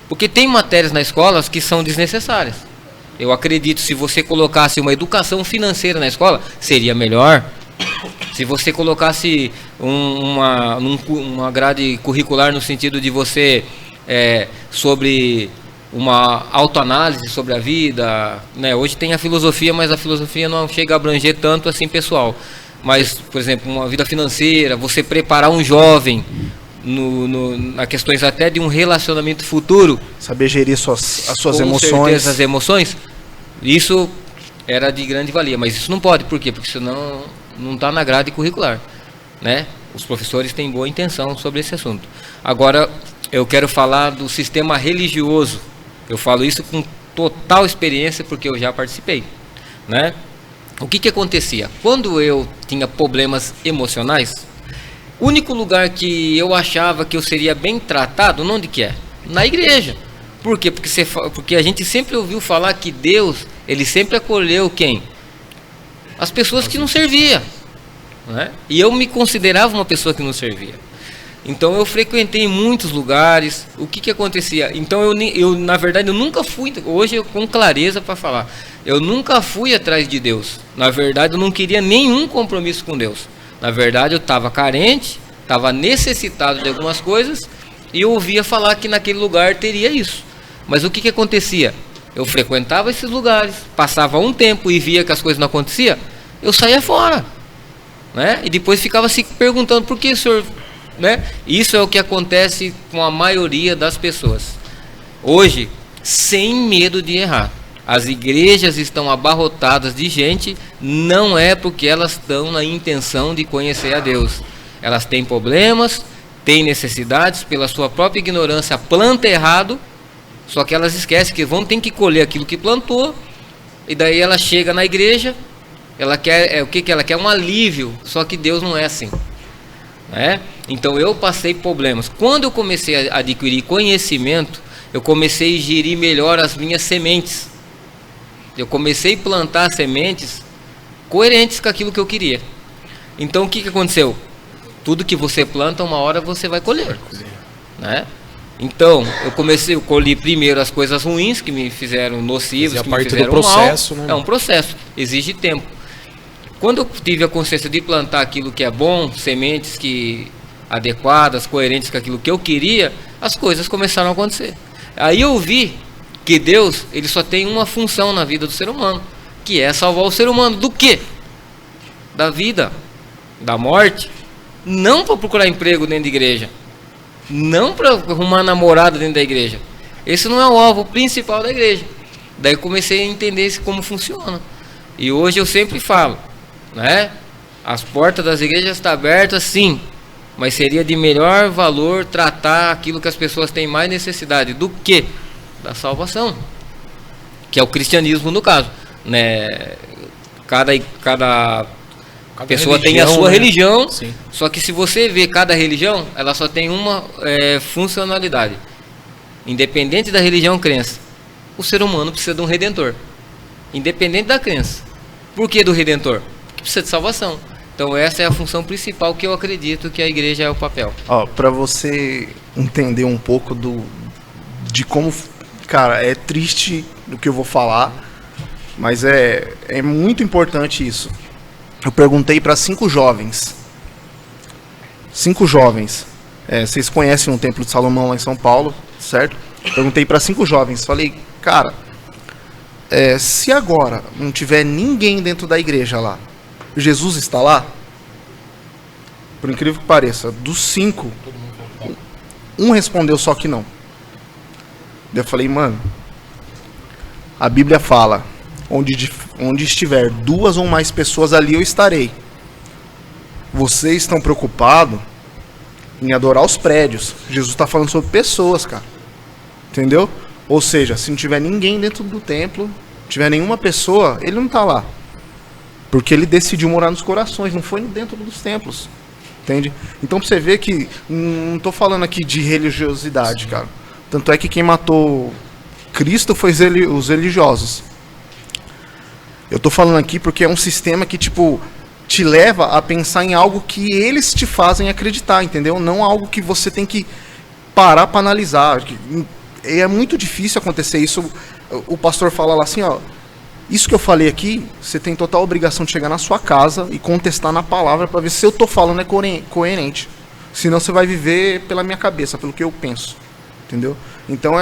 Porque tem matérias na escola que são desnecessárias. Eu acredito, se você colocasse uma educação financeira na escola, seria melhor. Se você colocasse uma grade curricular no sentido de você sobre uma autoanálise sobre a vida, né? Hoje tem a filosofia, mas a filosofia não chega a abranger tanto assim pessoal. Mas, por exemplo, uma vida financeira, você preparar um jovem na questões até de um relacionamento futuro, saber gerir as suas com emoções. Certeza, as emoções, isso era de grande valia, mas isso não pode, por quê? Porque senão não está na grade curricular, né? Os professores têm boa intenção sobre esse assunto. Agora, eu quero falar do sistema religioso. Eu falo isso com total experiência, porque eu já participei, né? O que acontecia? Quando eu tinha problemas emocionais, o único lugar que eu achava que eu seria bem tratado, onde que é? Na igreja. Por quê? Porque a gente sempre ouviu falar que Deus, ele sempre acolheu quem? As pessoas que não serviam, né? E eu me considerava uma pessoa que não servia. Então eu frequentei muitos lugares. O que acontecia? Então eu na verdade eu nunca fui, hoje eu com clareza para falar, eu nunca fui atrás de Deus. Na verdade eu não queria nenhum compromisso com Deus. Na verdade eu estava carente, estava necessitado de algumas coisas e eu ouvia falar que naquele lugar teria isso. Mas o que acontecia? Eu frequentava esses lugares, passava um tempo e via que as coisas não aconteciam, eu saía fora, né? E depois ficava se perguntando por que o senhor, né? Isso é o que acontece com a maioria das pessoas hoje, sem medo de errar. As igrejas estão abarrotadas de gente, não é porque elas estão na intenção de conhecer a Deus. Elas têm problemas, têm necessidades, pela sua própria ignorância planta errado, só que elas esquecem que tem que colher aquilo que plantou, e daí ela chega na igreja, ela quer, o que ela quer? Um alívio, só que Deus não é assim, né? Então eu passei problemas. Quando eu comecei a adquirir conhecimento, eu comecei a gerir melhor as minhas sementes. Eu comecei a plantar sementes coerentes com aquilo que eu queria. Então o que aconteceu? Tudo que você planta, uma hora você vai colher, né? Então eu colhi primeiro as coisas ruins que me fizeram nocivos, que me fizeram processo, mal. Né? É um processo, exige tempo. Quando eu tive a consciência de plantar aquilo que é bom, sementes adequadas, coerentes com aquilo que eu queria, as coisas começaram a acontecer. Aí eu vi que Deus, ele só tem uma função na vida do ser humano, que é salvar o ser humano do quê? Da vida, da morte. Não para procurar emprego dentro da igreja, não para arrumar namorada dentro da igreja. Esse não é o alvo principal da igreja. Daí comecei a entender como funciona. E hoje eu sempre falo, né? As portas das igrejas estão abertas, sim, mas seria de melhor valor tratar aquilo que as pessoas têm mais necessidade do que da salvação, que é o cristianismo no caso, né? Cada pessoa religião, tem a sua, né? Religião. Sim. Só que se você vê cada religião, ela só tem uma funcionalidade. Independente da religião ou crença, o ser humano precisa de um redentor. Independente da crença. Por que do redentor? Porque precisa de salvação. Então essa é a função principal que eu acredito que a igreja é o papel. Para você entender um pouco de como, cara, é triste o que eu vou falar, mas é muito importante isso. Eu perguntei para 5 jovens. 5 jovens. Vocês conhecem o Templo de Salomão lá em São Paulo, certo? Perguntei para 5 jovens. Falei, cara, se agora não tiver ninguém dentro da igreja lá, Jesus está lá? Por incrível que pareça, dos 5, um respondeu só que não. Eu falei, mano, A Bíblia fala, onde estiver 2 ou mais pessoas, ali eu estarei. Vocês estão preocupados em adorar os prédios. Jesus está falando sobre pessoas, cara. Entendeu? Ou seja, se não tiver ninguém dentro do templo, não tiver nenhuma pessoa, ele não está lá. Porque ele decidiu morar nos corações, não foi dentro dos templos. Entende? Então pra você ver que não estou falando aqui de religiosidade, cara. Tanto é que quem matou Cristo foi os religiosos. Eu estou falando aqui porque é um sistema que, tipo, te leva a pensar em algo que eles te fazem acreditar, entendeu? Não algo que você tem que parar para analisar. É muito difícil acontecer isso. O pastor fala lá assim, ó, isso que eu falei aqui, você tem total obrigação de chegar na sua casa e contestar na palavra para ver se eu tô falando é coerente. Senão você vai viver pela minha cabeça, pelo que eu penso. Entendeu? Então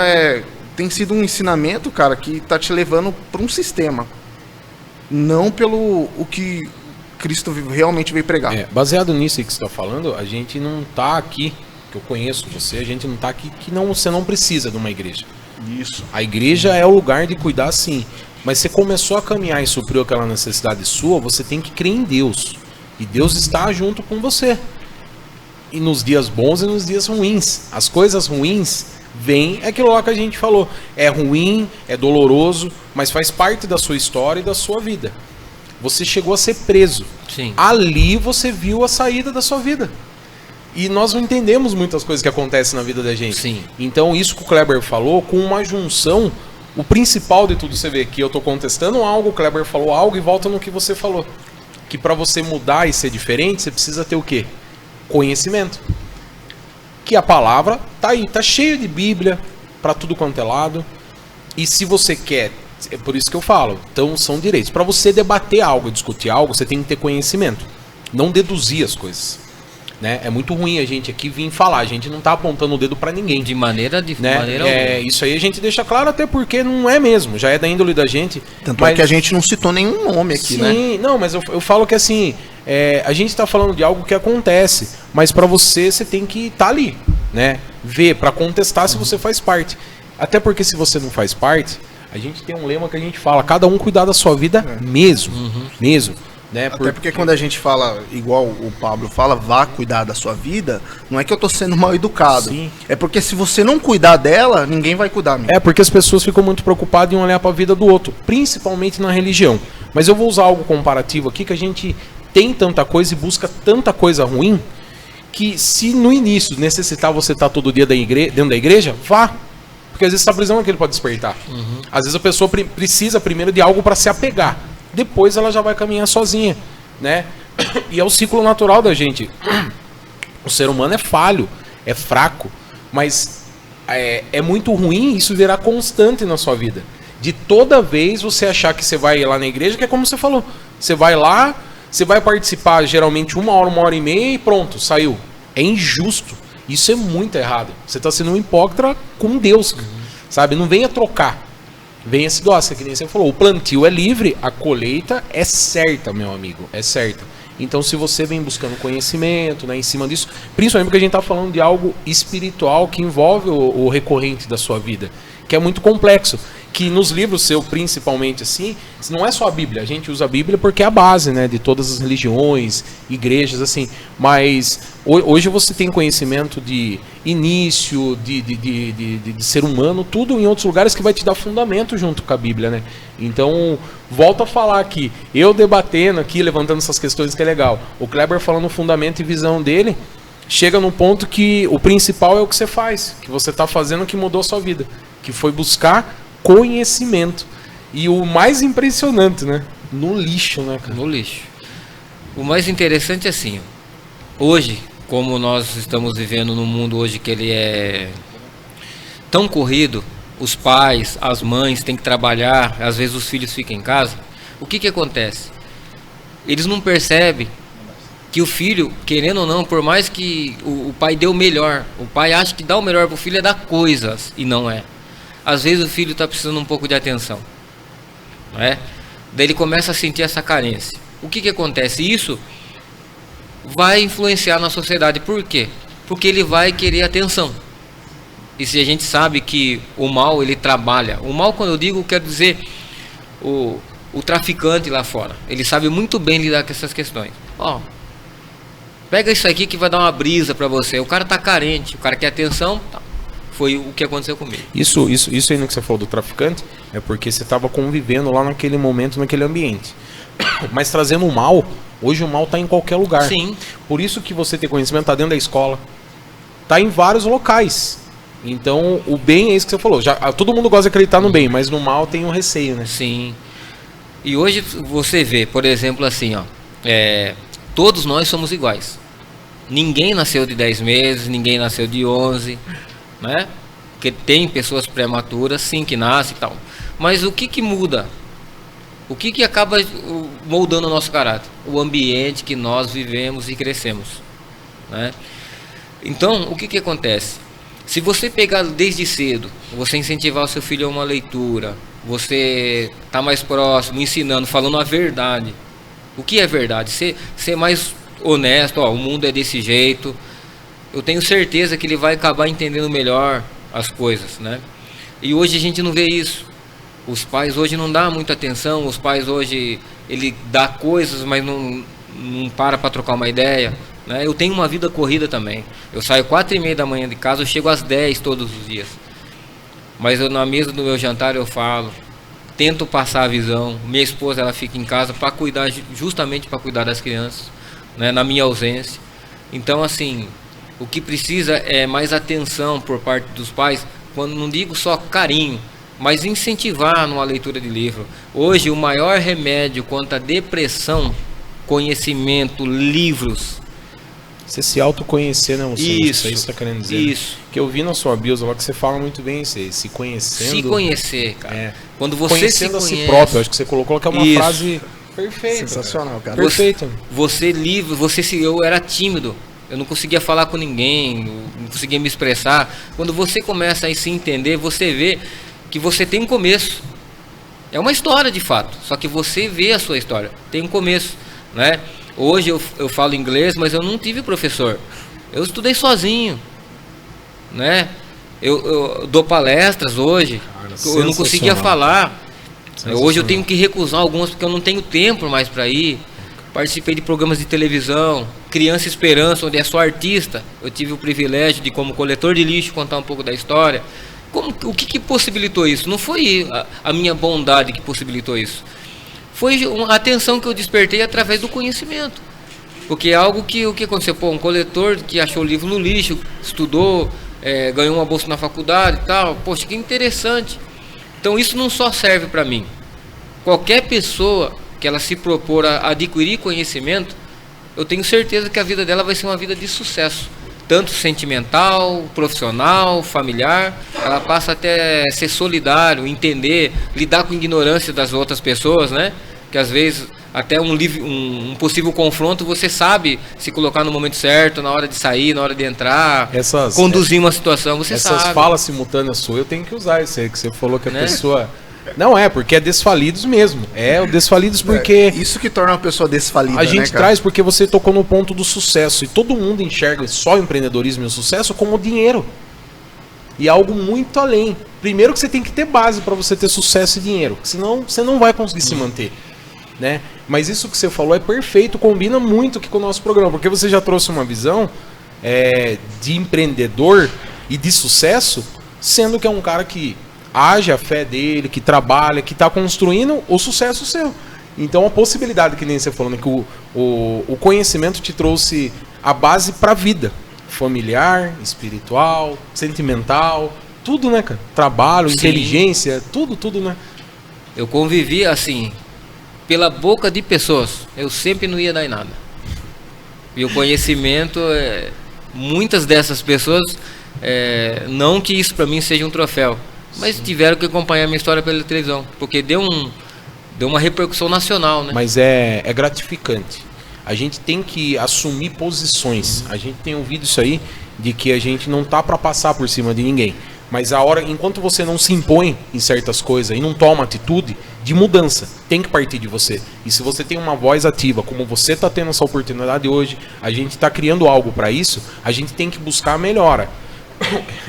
tem sido um ensinamento, cara, que tá te levando para um sistema. Não pelo o que Cristo realmente veio pregar. Baseado nisso que você está falando, a gente não tá aqui, que eu conheço você, a gente não tá aqui que você não precisa de uma igreja. Isso. A igreja é o lugar de cuidar, sim. Mas você começou a caminhar e supriu aquela necessidade sua, você tem que crer em Deus. E Deus está junto com você. E nos dias bons e nos dias ruins. As coisas ruins vêm, é aquilo lá que a gente falou. É ruim, é doloroso, mas faz parte da sua história e da sua vida. Você chegou a ser preso. Sim. Ali você viu a saída da sua vida. E nós não entendemos muitas coisas que acontecem na vida da gente. Sim. Então isso que o Kleber falou, com uma junção, o principal de tudo, você vê que eu estou contestando algo, o Kleber falou algo e volta no que você falou. Que para você mudar e ser diferente, você precisa ter o quê? Conhecimento. Que a palavra tá aí, tá cheia de Bíblia para tudo quanto é lado. E se você quer, é por isso que eu falo, então são direitos. Para você debater algo, discutir algo, você tem que ter conhecimento. Não deduzir as coisas. Né? É muito ruim a gente aqui vir falar, a gente não tá apontando o dedo para ninguém. De maneira né? Isso aí a gente deixa claro, até porque não é mesmo, já é da índole da gente. Tanto é que a gente não citou nenhum nome aqui, sim, né? Sim, não, mas eu falo que assim, a gente tá falando de algo que acontece, mas para você tem que estar ali, né? Ver, para contestar se você faz parte. Até porque se você não faz parte, a gente tem um lema que a gente fala, cada um cuidar da sua vida mesmo, mesmo. Né? Até porque quando a gente fala, igual o Pablo fala, vá cuidar da sua vida, não é que eu tô sendo mal educado. Sim. É porque se você não cuidar dela, ninguém vai cuidar mesmo. É porque as pessoas ficam muito preocupadas em olhar para a vida do outro, principalmente na religião. Mas eu vou usar algo comparativo aqui, que a gente tem tanta coisa e busca tanta coisa ruim, que se no início necessitar você estar todo dia dentro da igreja, vá. Porque às vezes essa prisão é aquilo para despertar. Às vezes a pessoa precisa primeiro de algo para se apegar. Depois ela já vai caminhar sozinha, né? E é o ciclo natural da gente. O ser humano é falho, é fraco, mas é muito ruim isso virar constante na sua vida. De toda vez você achar que você vai lá na igreja, que é como você falou. Você vai lá, você vai participar geralmente 1 hora e meia e pronto, saiu. É injusto. Isso é muito errado. Você está sendo um hipócrita com Deus, sabe? Não venha trocar. Venha se doar, que nem você falou. O plantio é livre, a colheita é certa, meu amigo. É certa. Então, se você vem buscando conhecimento, né, em cima disso, principalmente porque a gente está falando de algo espiritual que envolve o recorrente da sua vida, que é muito complexo. Que nos livros seus, principalmente assim, não é só a Bíblia. A gente usa a Bíblia porque é a base, né, de todas as religiões, igrejas, assim. Mas hoje você tem conhecimento de início, de ser humano, tudo em outros lugares que vai te dar fundamento junto com a Bíblia, né? Então, volto a falar aqui, eu debatendo aqui, levantando essas questões que é legal. O Kleber falando o fundamento e visão dele, chega num ponto que o principal é o que você faz, que você está fazendo que mudou a sua vida, que foi buscar conhecimento. E o mais impressionante, né? No lixo, né, cara? No lixo. O mais interessante é assim, hoje, como nós estamos vivendo num mundo hoje que ele é tão corrido, os pais, as mães têm que trabalhar, às vezes os filhos ficam em casa, o que acontece? Eles não percebem que o filho, querendo ou não, por mais que o pai dê o melhor, o pai acha que dá o melhor pro filho é dar coisas, e não é. Às vezes o filho está precisando um pouco de atenção, não é? Daí ele começa a sentir essa carência. O que acontece? Isso vai influenciar na sociedade. Por quê? Porque ele vai querer atenção. E se a gente sabe que o mal, ele trabalha. O mal, quando eu digo, quero dizer o traficante lá fora. Ele sabe muito bem lidar com essas questões. Ó, pega isso aqui que vai dar uma brisa pra você. O cara tá carente, o cara quer atenção. Tá. Foi o que aconteceu comigo. Isso aí no que você falou do traficante, é porque você estava convivendo lá naquele momento, naquele ambiente. Mas trazendo o mal, hoje o mal está em qualquer lugar. Sim. Por isso que você ter conhecimento está dentro da escola. Está em vários locais. Então, o bem é isso que você falou. Todo mundo gosta de acreditar no bem, mas no mal tem um receio, né? Sim. E hoje você vê, por exemplo, assim, ó, todos nós somos iguais. Ninguém nasceu de 10 meses, ninguém nasceu de 11, né? Porque tem pessoas prematuras, sim, que nascem e tal. Mas o que muda? O que acaba moldando o nosso caráter? O ambiente que nós vivemos e crescemos, né? Então, o que acontece? Se você pegar desde cedo, você incentivar o seu filho a uma leitura, você tá mais próximo, ensinando, falando a verdade. O que é verdade? Ser mais honesto, ó, o mundo é desse jeito. Eu tenho certeza que ele vai acabar entendendo melhor as coisas, né? E hoje a gente não vê isso. Os pais hoje não dão muita atenção, os pais hoje, ele dá coisas, mas não para trocar uma ideia, né? Eu tenho uma vida corrida também. Eu saio 4h30 da manhã de casa, eu chego às 10 todos os dias. Mas eu, na mesa do meu jantar, eu falo, tento passar a visão. Minha esposa, ela fica em casa para cuidar, justamente para cuidar das crianças, né? Na minha ausência. Então, assim, o que precisa é mais atenção por parte dos pais, quando não digo só carinho, mas incentivar numa leitura de livro. Hoje, o maior remédio contra a depressão, conhecimento, livros. Você se autoconhecer, né, Luciano? Isso, Isso aí você tá querendo dizer. isso. Que eu vi na sua bio lá que você fala muito bem isso aí, se conhecendo. Se conhecer, cara. É. Quando você Conhecendo se a conhece, si próprio, acho que você colocou que é uma Isso. frase perfeita. Sensacional, cara. Perfeito. Você livre, eu era tímido. Eu não conseguia falar com ninguém, não conseguia me expressar. Quando você começa a se entender, você vê que você tem um começo. É uma história de fato, só que você vê a sua história. Tem um começo, né? Hoje eu falo inglês, mas eu não tive professor. Eu estudei sozinho, né? Eu dou palestras hoje. Cara, Eu não conseguia falar. Hoje eu tenho Sensacional. que recusar algumas porque eu não tenho tempo mais para ir. Participei de programas de televisão, Criança Esperança, onde é só artista. Eu tive o privilégio de, como coletor de lixo, contar um pouco da história. O que possibilitou isso? Não foi a minha bondade que possibilitou isso. Foi a atenção que eu despertei através do conhecimento. Porque é algo que o que aconteceu? Pô, um coletor que achou o livro no lixo, estudou, ganhou uma bolsa na faculdade e tal. Poxa, que interessante. Então isso não só serve para mim. Qualquer pessoa que ela se propor a adquirir conhecimento, eu tenho certeza que a vida dela vai ser uma vida de sucesso. Tanto sentimental, profissional, familiar. Ela passa até a ser solidário, entender, lidar com a ignorância das outras pessoas, né? Que às vezes até um possível confronto você sabe se colocar no momento certo, na hora de sair, na hora de entrar, conduzir uma situação, você sabe. Essas falas simultâneas suas, eu tenho que usar isso aí, que você falou que a Né? pessoa... Não porque é desfalidos mesmo. É o desfalidos porque... Isso que torna uma pessoa desfalida, A gente né, cara? traz porque você tocou no ponto do sucesso. E todo mundo enxerga só o empreendedorismo e o sucesso como dinheiro. E algo muito além. Primeiro que você tem que ter base para você ter sucesso e dinheiro. Senão você não vai conseguir se manter. Né? Mas isso que você falou é perfeito, combina muito aqui com o nosso programa. Porque você já trouxe uma visão de empreendedor e de sucesso, sendo que é um cara que age a fé dele, que trabalha, que está construindo o sucesso seu. Então a possibilidade, que nem você falou, né, que o conhecimento te trouxe a base para a vida. Familiar, espiritual, sentimental, tudo, né, cara? Trabalho, Sim. inteligência, tudo, né? Eu convivi assim, pela boca de pessoas. Eu sempre não ia dar em nada. E o conhecimento, muitas dessas pessoas, não que isso para mim seja um troféu, mas tiveram que acompanhar a minha história pela televisão, porque deu uma repercussão nacional, né? Mas é gratificante. A gente tem que assumir posições. A gente tem ouvido isso aí, de que a gente não tá para passar por cima de ninguém. Mas enquanto você não se impõe em certas coisas e não toma atitude de mudança, tem que partir de você. E se você tem uma voz ativa, como você está tendo essa oportunidade hoje, a gente está criando algo para isso, a gente tem que buscar a melhora.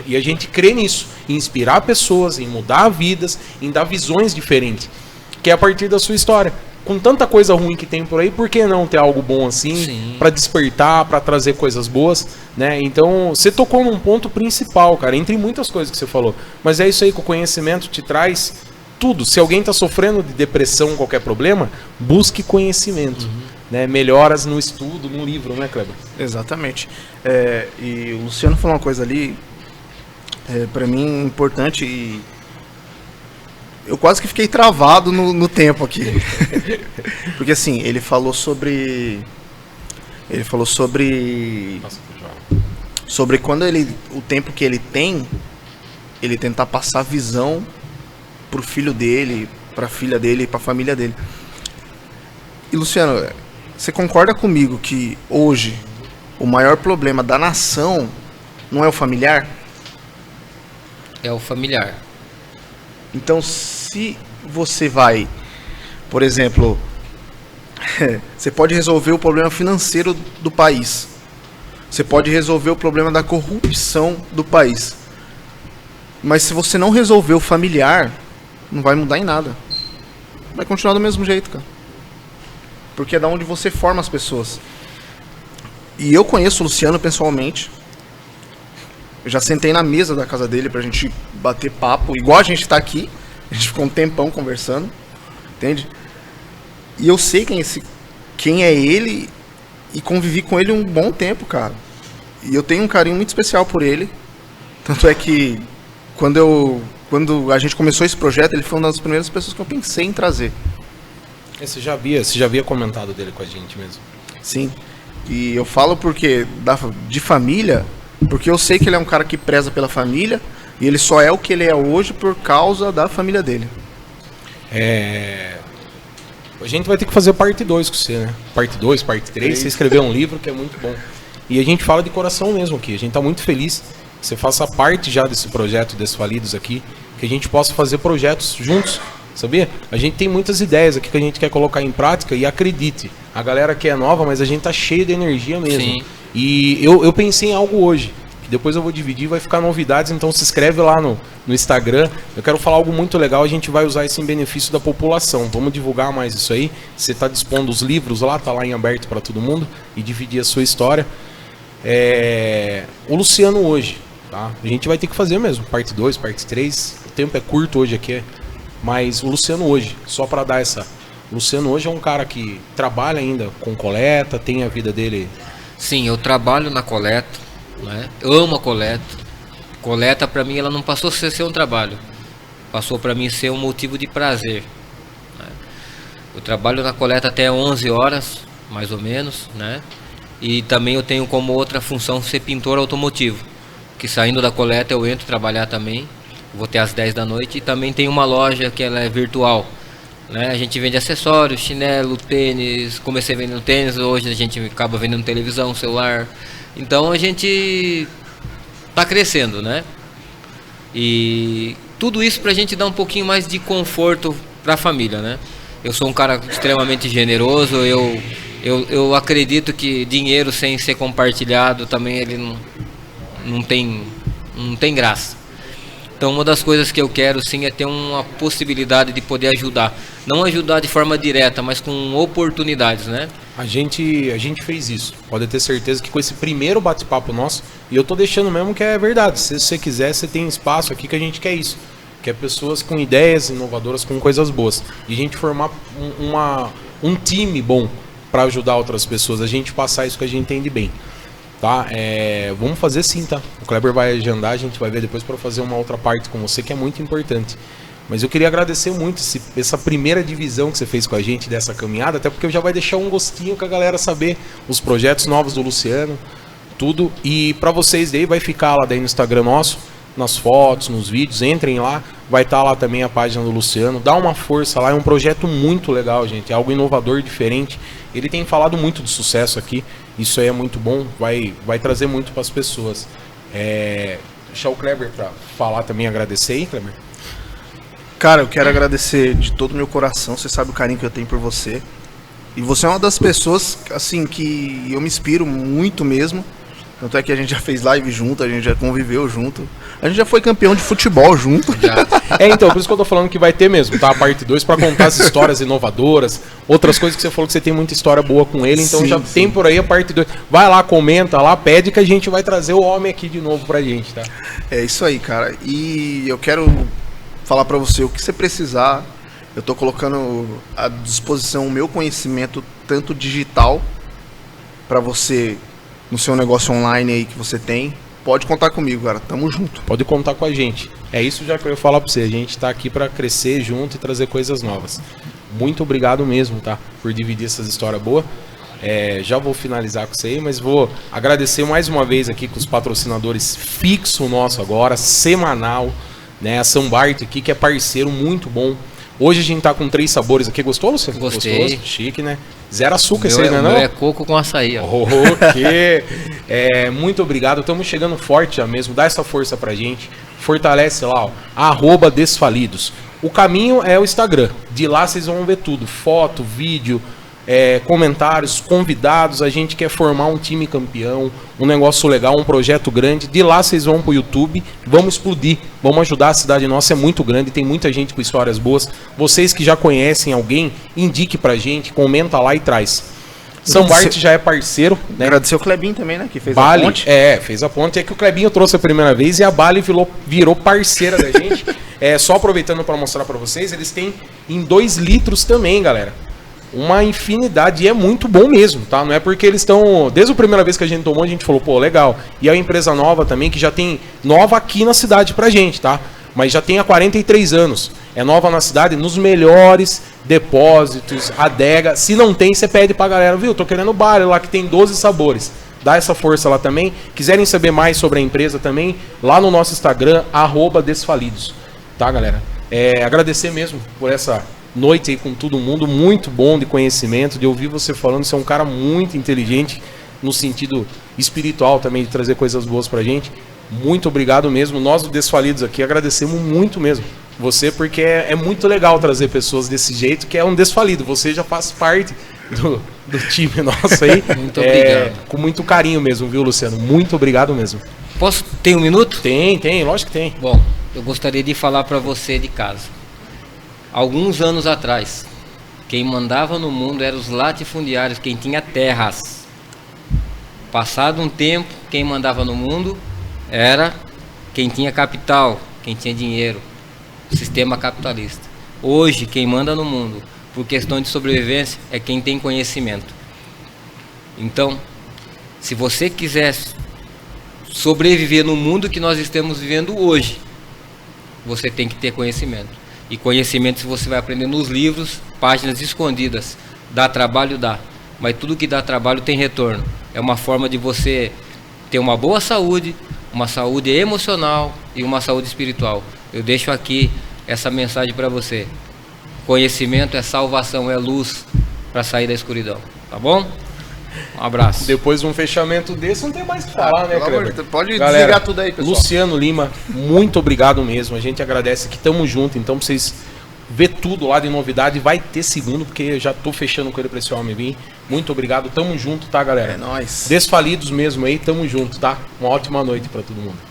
E a gente crê nisso, em inspirar pessoas, em mudar vidas, em dar visões diferentes, que é a partir da sua história. Com tanta coisa ruim que tem por aí, por que não ter algo bom assim, para despertar, para trazer coisas boas, né? Então, você tocou num ponto principal, cara, entre muitas coisas que você falou. Mas é isso aí que o conhecimento te traz tudo. Se alguém está sofrendo de depressão, qualquer problema, busque conhecimento, né? Melhoras no estudo, no livro, né, Kleber? Exatamente. E o Luciano falou uma coisa ali, para mim, importante, e eu quase que fiquei travado no tempo aqui. Porque assim, ele falou sobre quando o tempo que ele tem, ele tentar passar visão pro filho dele, pra filha dele, pra família dele. E Luciano, você concorda comigo que hoje o maior problema da nação não é o familiar? É o familiar. Então, se você vai, por exemplo, você pode resolver o problema financeiro do país, você pode resolver o problema da corrupção do país, mas se você não resolver o familiar, não vai mudar em nada. Vai continuar do mesmo jeito, cara. Porque é da onde você forma as pessoas. E eu conheço o Luciano pessoalmente. Eu já sentei na mesa da casa dele pra gente bater papo, igual a gente tá aqui. A gente ficou um tempão conversando, entende? E eu sei quem é ele e convivi com ele um bom tempo, cara. E eu tenho um carinho muito especial por ele. Tanto é que quando a gente começou esse projeto, ele foi uma das primeiras pessoas que eu pensei em trazer. Você já havia comentado dele com a gente mesmo. Sim. E eu falo de família, porque eu sei que ele é um cara que preza pela família. E ele só é o que ele é hoje por causa da família dele. A gente vai ter que fazer parte 2 com você, né? Parte 2, parte 3. Você escreveu um livro que é muito bom. E a gente fala de coração mesmo aqui. A gente tá muito feliz que você faça parte já desse projeto Desfalidos aqui. Que a gente possa fazer projetos juntos, sabia? A gente tem muitas ideias aqui que a gente quer colocar em prática. E acredite, a galera que é nova, mas a gente tá cheio de energia mesmo. Sim. E eu pensei em algo hoje. Depois eu vou dividir, vai ficar novidades, então se inscreve lá no Instagram. Eu quero falar algo muito legal, a gente vai usar isso em benefício da população. Vamos divulgar mais isso aí. Você está dispondo os livros lá, tá lá em aberto para todo mundo e dividir a sua história. O Luciano hoje, tá? A gente vai ter que fazer mesmo, parte 2, parte 3. O tempo é curto hoje aqui, mas o Luciano hoje, só para dar essa... O Luciano hoje é um cara que trabalha ainda com coleta, tem a vida dele... Sim, eu trabalho na coleta. Né? Eu amo a coleta. Coleta para mim ela não passou a ser um trabalho, passou para mim ser um motivo de prazer, né? Eu trabalho na coleta até 11 horas mais ou menos, né? E também eu tenho como outra função ser pintor automotivo, que saindo da coleta eu entro trabalhar também, vou até às 10 da noite. E também tem uma loja que ela é virtual, né? A gente vende acessórios, chinelo, tênis. Comecei vendendo tênis, hoje a gente acaba vendendo televisão, celular. Então a gente tá crescendo, né? E tudo isso pra gente dar um pouquinho mais de conforto pra família, né? Eu sou um cara extremamente generoso, eu acredito que dinheiro sem ser compartilhado também ele não tem graça. Então uma das coisas que eu quero sim é ter uma possibilidade de poder ajudar. Não ajudar de forma direta, mas com oportunidades, né? A gente fez isso. Pode ter certeza que com esse primeiro bate-papo nosso, e eu tô deixando mesmo que é verdade. Se você quiser, você tem espaço aqui que a gente quer isso. Que é pessoas com ideias inovadoras, com coisas boas. E a gente formar um time bom para ajudar outras pessoas. A gente passar isso que a gente entende bem. Tá? Vamos fazer sim, tá? O Kleber vai agendar, a gente vai ver depois para fazer uma outra parte com você que é muito importante. Mas eu queria agradecer muito essa primeira divisão que você fez com a gente dessa caminhada, até porque já vai deixar um gostinho com a galera saber os projetos novos do Luciano, tudo. E para vocês daí vai ficar lá daí no Instagram nosso, nas fotos, nos vídeos, entrem lá, vai estar lá também a página do Luciano, dá uma força lá, é um projeto muito legal, gente, é algo inovador, diferente. Ele tem falado muito de sucesso aqui, isso aí é muito bom, vai trazer muito para as pessoas. Deixar o Kleber para falar também, agradecer aí, Kleber. Cara, eu quero agradecer de todo o meu coração, você sabe o carinho que eu tenho por você. E você é uma das pessoas, assim, que eu me inspiro muito mesmo. Tanto é que a gente já fez live junto, a gente já conviveu junto. A gente já foi campeão de futebol junto. Então, por isso que eu tô falando que vai ter mesmo, tá? A parte 2 para contar as histórias inovadoras, outras coisas que você falou que você tem muita história boa com ele, então Sim, já tem por aí a parte 2. Vai lá, comenta lá, pede que a gente vai trazer o homem aqui de novo pra gente, tá? É isso aí, cara. E eu quero falar pra você, o que você precisar, eu tô colocando à disposição o meu conhecimento, tanto digital, pra você, no seu negócio online aí que você tem. Pode contar comigo, cara. Tamo junto. Pode contar com a gente. É isso já que eu ia falar pra você. A gente tá aqui pra crescer junto e trazer coisas novas. Muito obrigado mesmo, tá? Por dividir essas histórias boas. Já vou finalizar com isso aí, mas vou agradecer mais uma vez aqui com os patrocinadores fixo nosso agora, semanal, né? A São Bart aqui, que é parceiro muito bom. Hoje a gente tá com 3 sabores aqui. Gostou, Luciano? Gostei. Gostoso? Chique, né? Zero açúcar esse Meu aí, é, não é meu não? é coco com açaí, ó. Ok. Muito obrigado. Estamos chegando forte já mesmo. Dá essa força pra gente. Fortalece lá, ó. @desfalidos. O caminho é o Instagram. De lá vocês vão ver tudo. Foto, vídeo, comentários, convidados. A gente quer formar um time campeão, um negócio legal, um projeto grande. De lá vocês vão pro YouTube. Vamos explodir. Vamos ajudar. A cidade nossa é muito grande. Tem muita gente com histórias boas. Vocês que já conhecem alguém, indique pra gente, comenta lá e traz. São Bart já é parceiro, né? Agradecer o Clebinho também, né? Que fez Bali, a ponte. fez a ponte. É que o Clebinho trouxe a primeira vez e a Bali virou parceira da gente. Só aproveitando para mostrar para vocês, eles têm em 2 litros também, galera. Uma infinidade, e é muito bom mesmo, tá? Não é porque eles estão... Desde a primeira vez que a gente tomou, a gente falou, pô, legal. E é uma empresa nova também, que já tem nova aqui na cidade pra gente, tá? Mas já tem há 43 anos. É nova na cidade, nos melhores depósitos, adega. Se não tem, você pede pra galera, viu? Tô querendo o bar lá que tem 12 sabores. Dá essa força lá também. Quiserem saber mais sobre a empresa também, lá no nosso Instagram, @desfalidos. Tá, galera? Agradecer mesmo por essa noite aí com todo mundo. Muito bom de conhecimento, de ouvir você falando. Você é um cara muito inteligente, no sentido espiritual também, de trazer coisas boas pra gente. Muito obrigado mesmo. Nós do Desfalidos aqui agradecemos muito mesmo você, porque é muito legal trazer pessoas desse jeito, que é um desfalido. Você já faz parte do time nosso aí. Muito obrigado. Com muito carinho mesmo, viu, Luciano? Muito obrigado mesmo. Posso ter um minuto? Tem, lógico que tem. Bom, eu gostaria de falar para você de casa. Alguns anos atrás, quem mandava no mundo eram os latifundiários, quem tinha terras. Passado um tempo, quem mandava no mundo era quem tinha capital, quem tinha dinheiro, sistema capitalista. Hoje, quem manda no mundo, por questão de sobrevivência, é quem tem conhecimento. Então, se você quiser sobreviver no mundo que nós estamos vivendo hoje, você tem que ter conhecimento. E conhecimento, se você vai aprender nos livros, páginas escondidas, dá trabalho, dá. Mas tudo que dá trabalho tem retorno. É uma forma de você ter uma boa saúde, uma saúde emocional e uma saúde espiritual. Eu deixo aqui essa mensagem para você. Conhecimento é salvação, é luz para sair da escuridão. Tá bom? Um abraço. Depois de um fechamento desse, não tem mais o que falar, né, Kleber? Pode Galera, desligar tudo aí, pessoal. Luciano Lima, muito obrigado mesmo. A gente agradece que estamos juntos. Então, pra vocês ver tudo lá de novidade, vai ter segundo, porque eu já tô fechando com ele pra esse homem vir. Muito obrigado. Tamo junto, tá, galera? É nóis. Desfalidos mesmo aí, tamo junto, tá? Uma ótima noite pra todo mundo.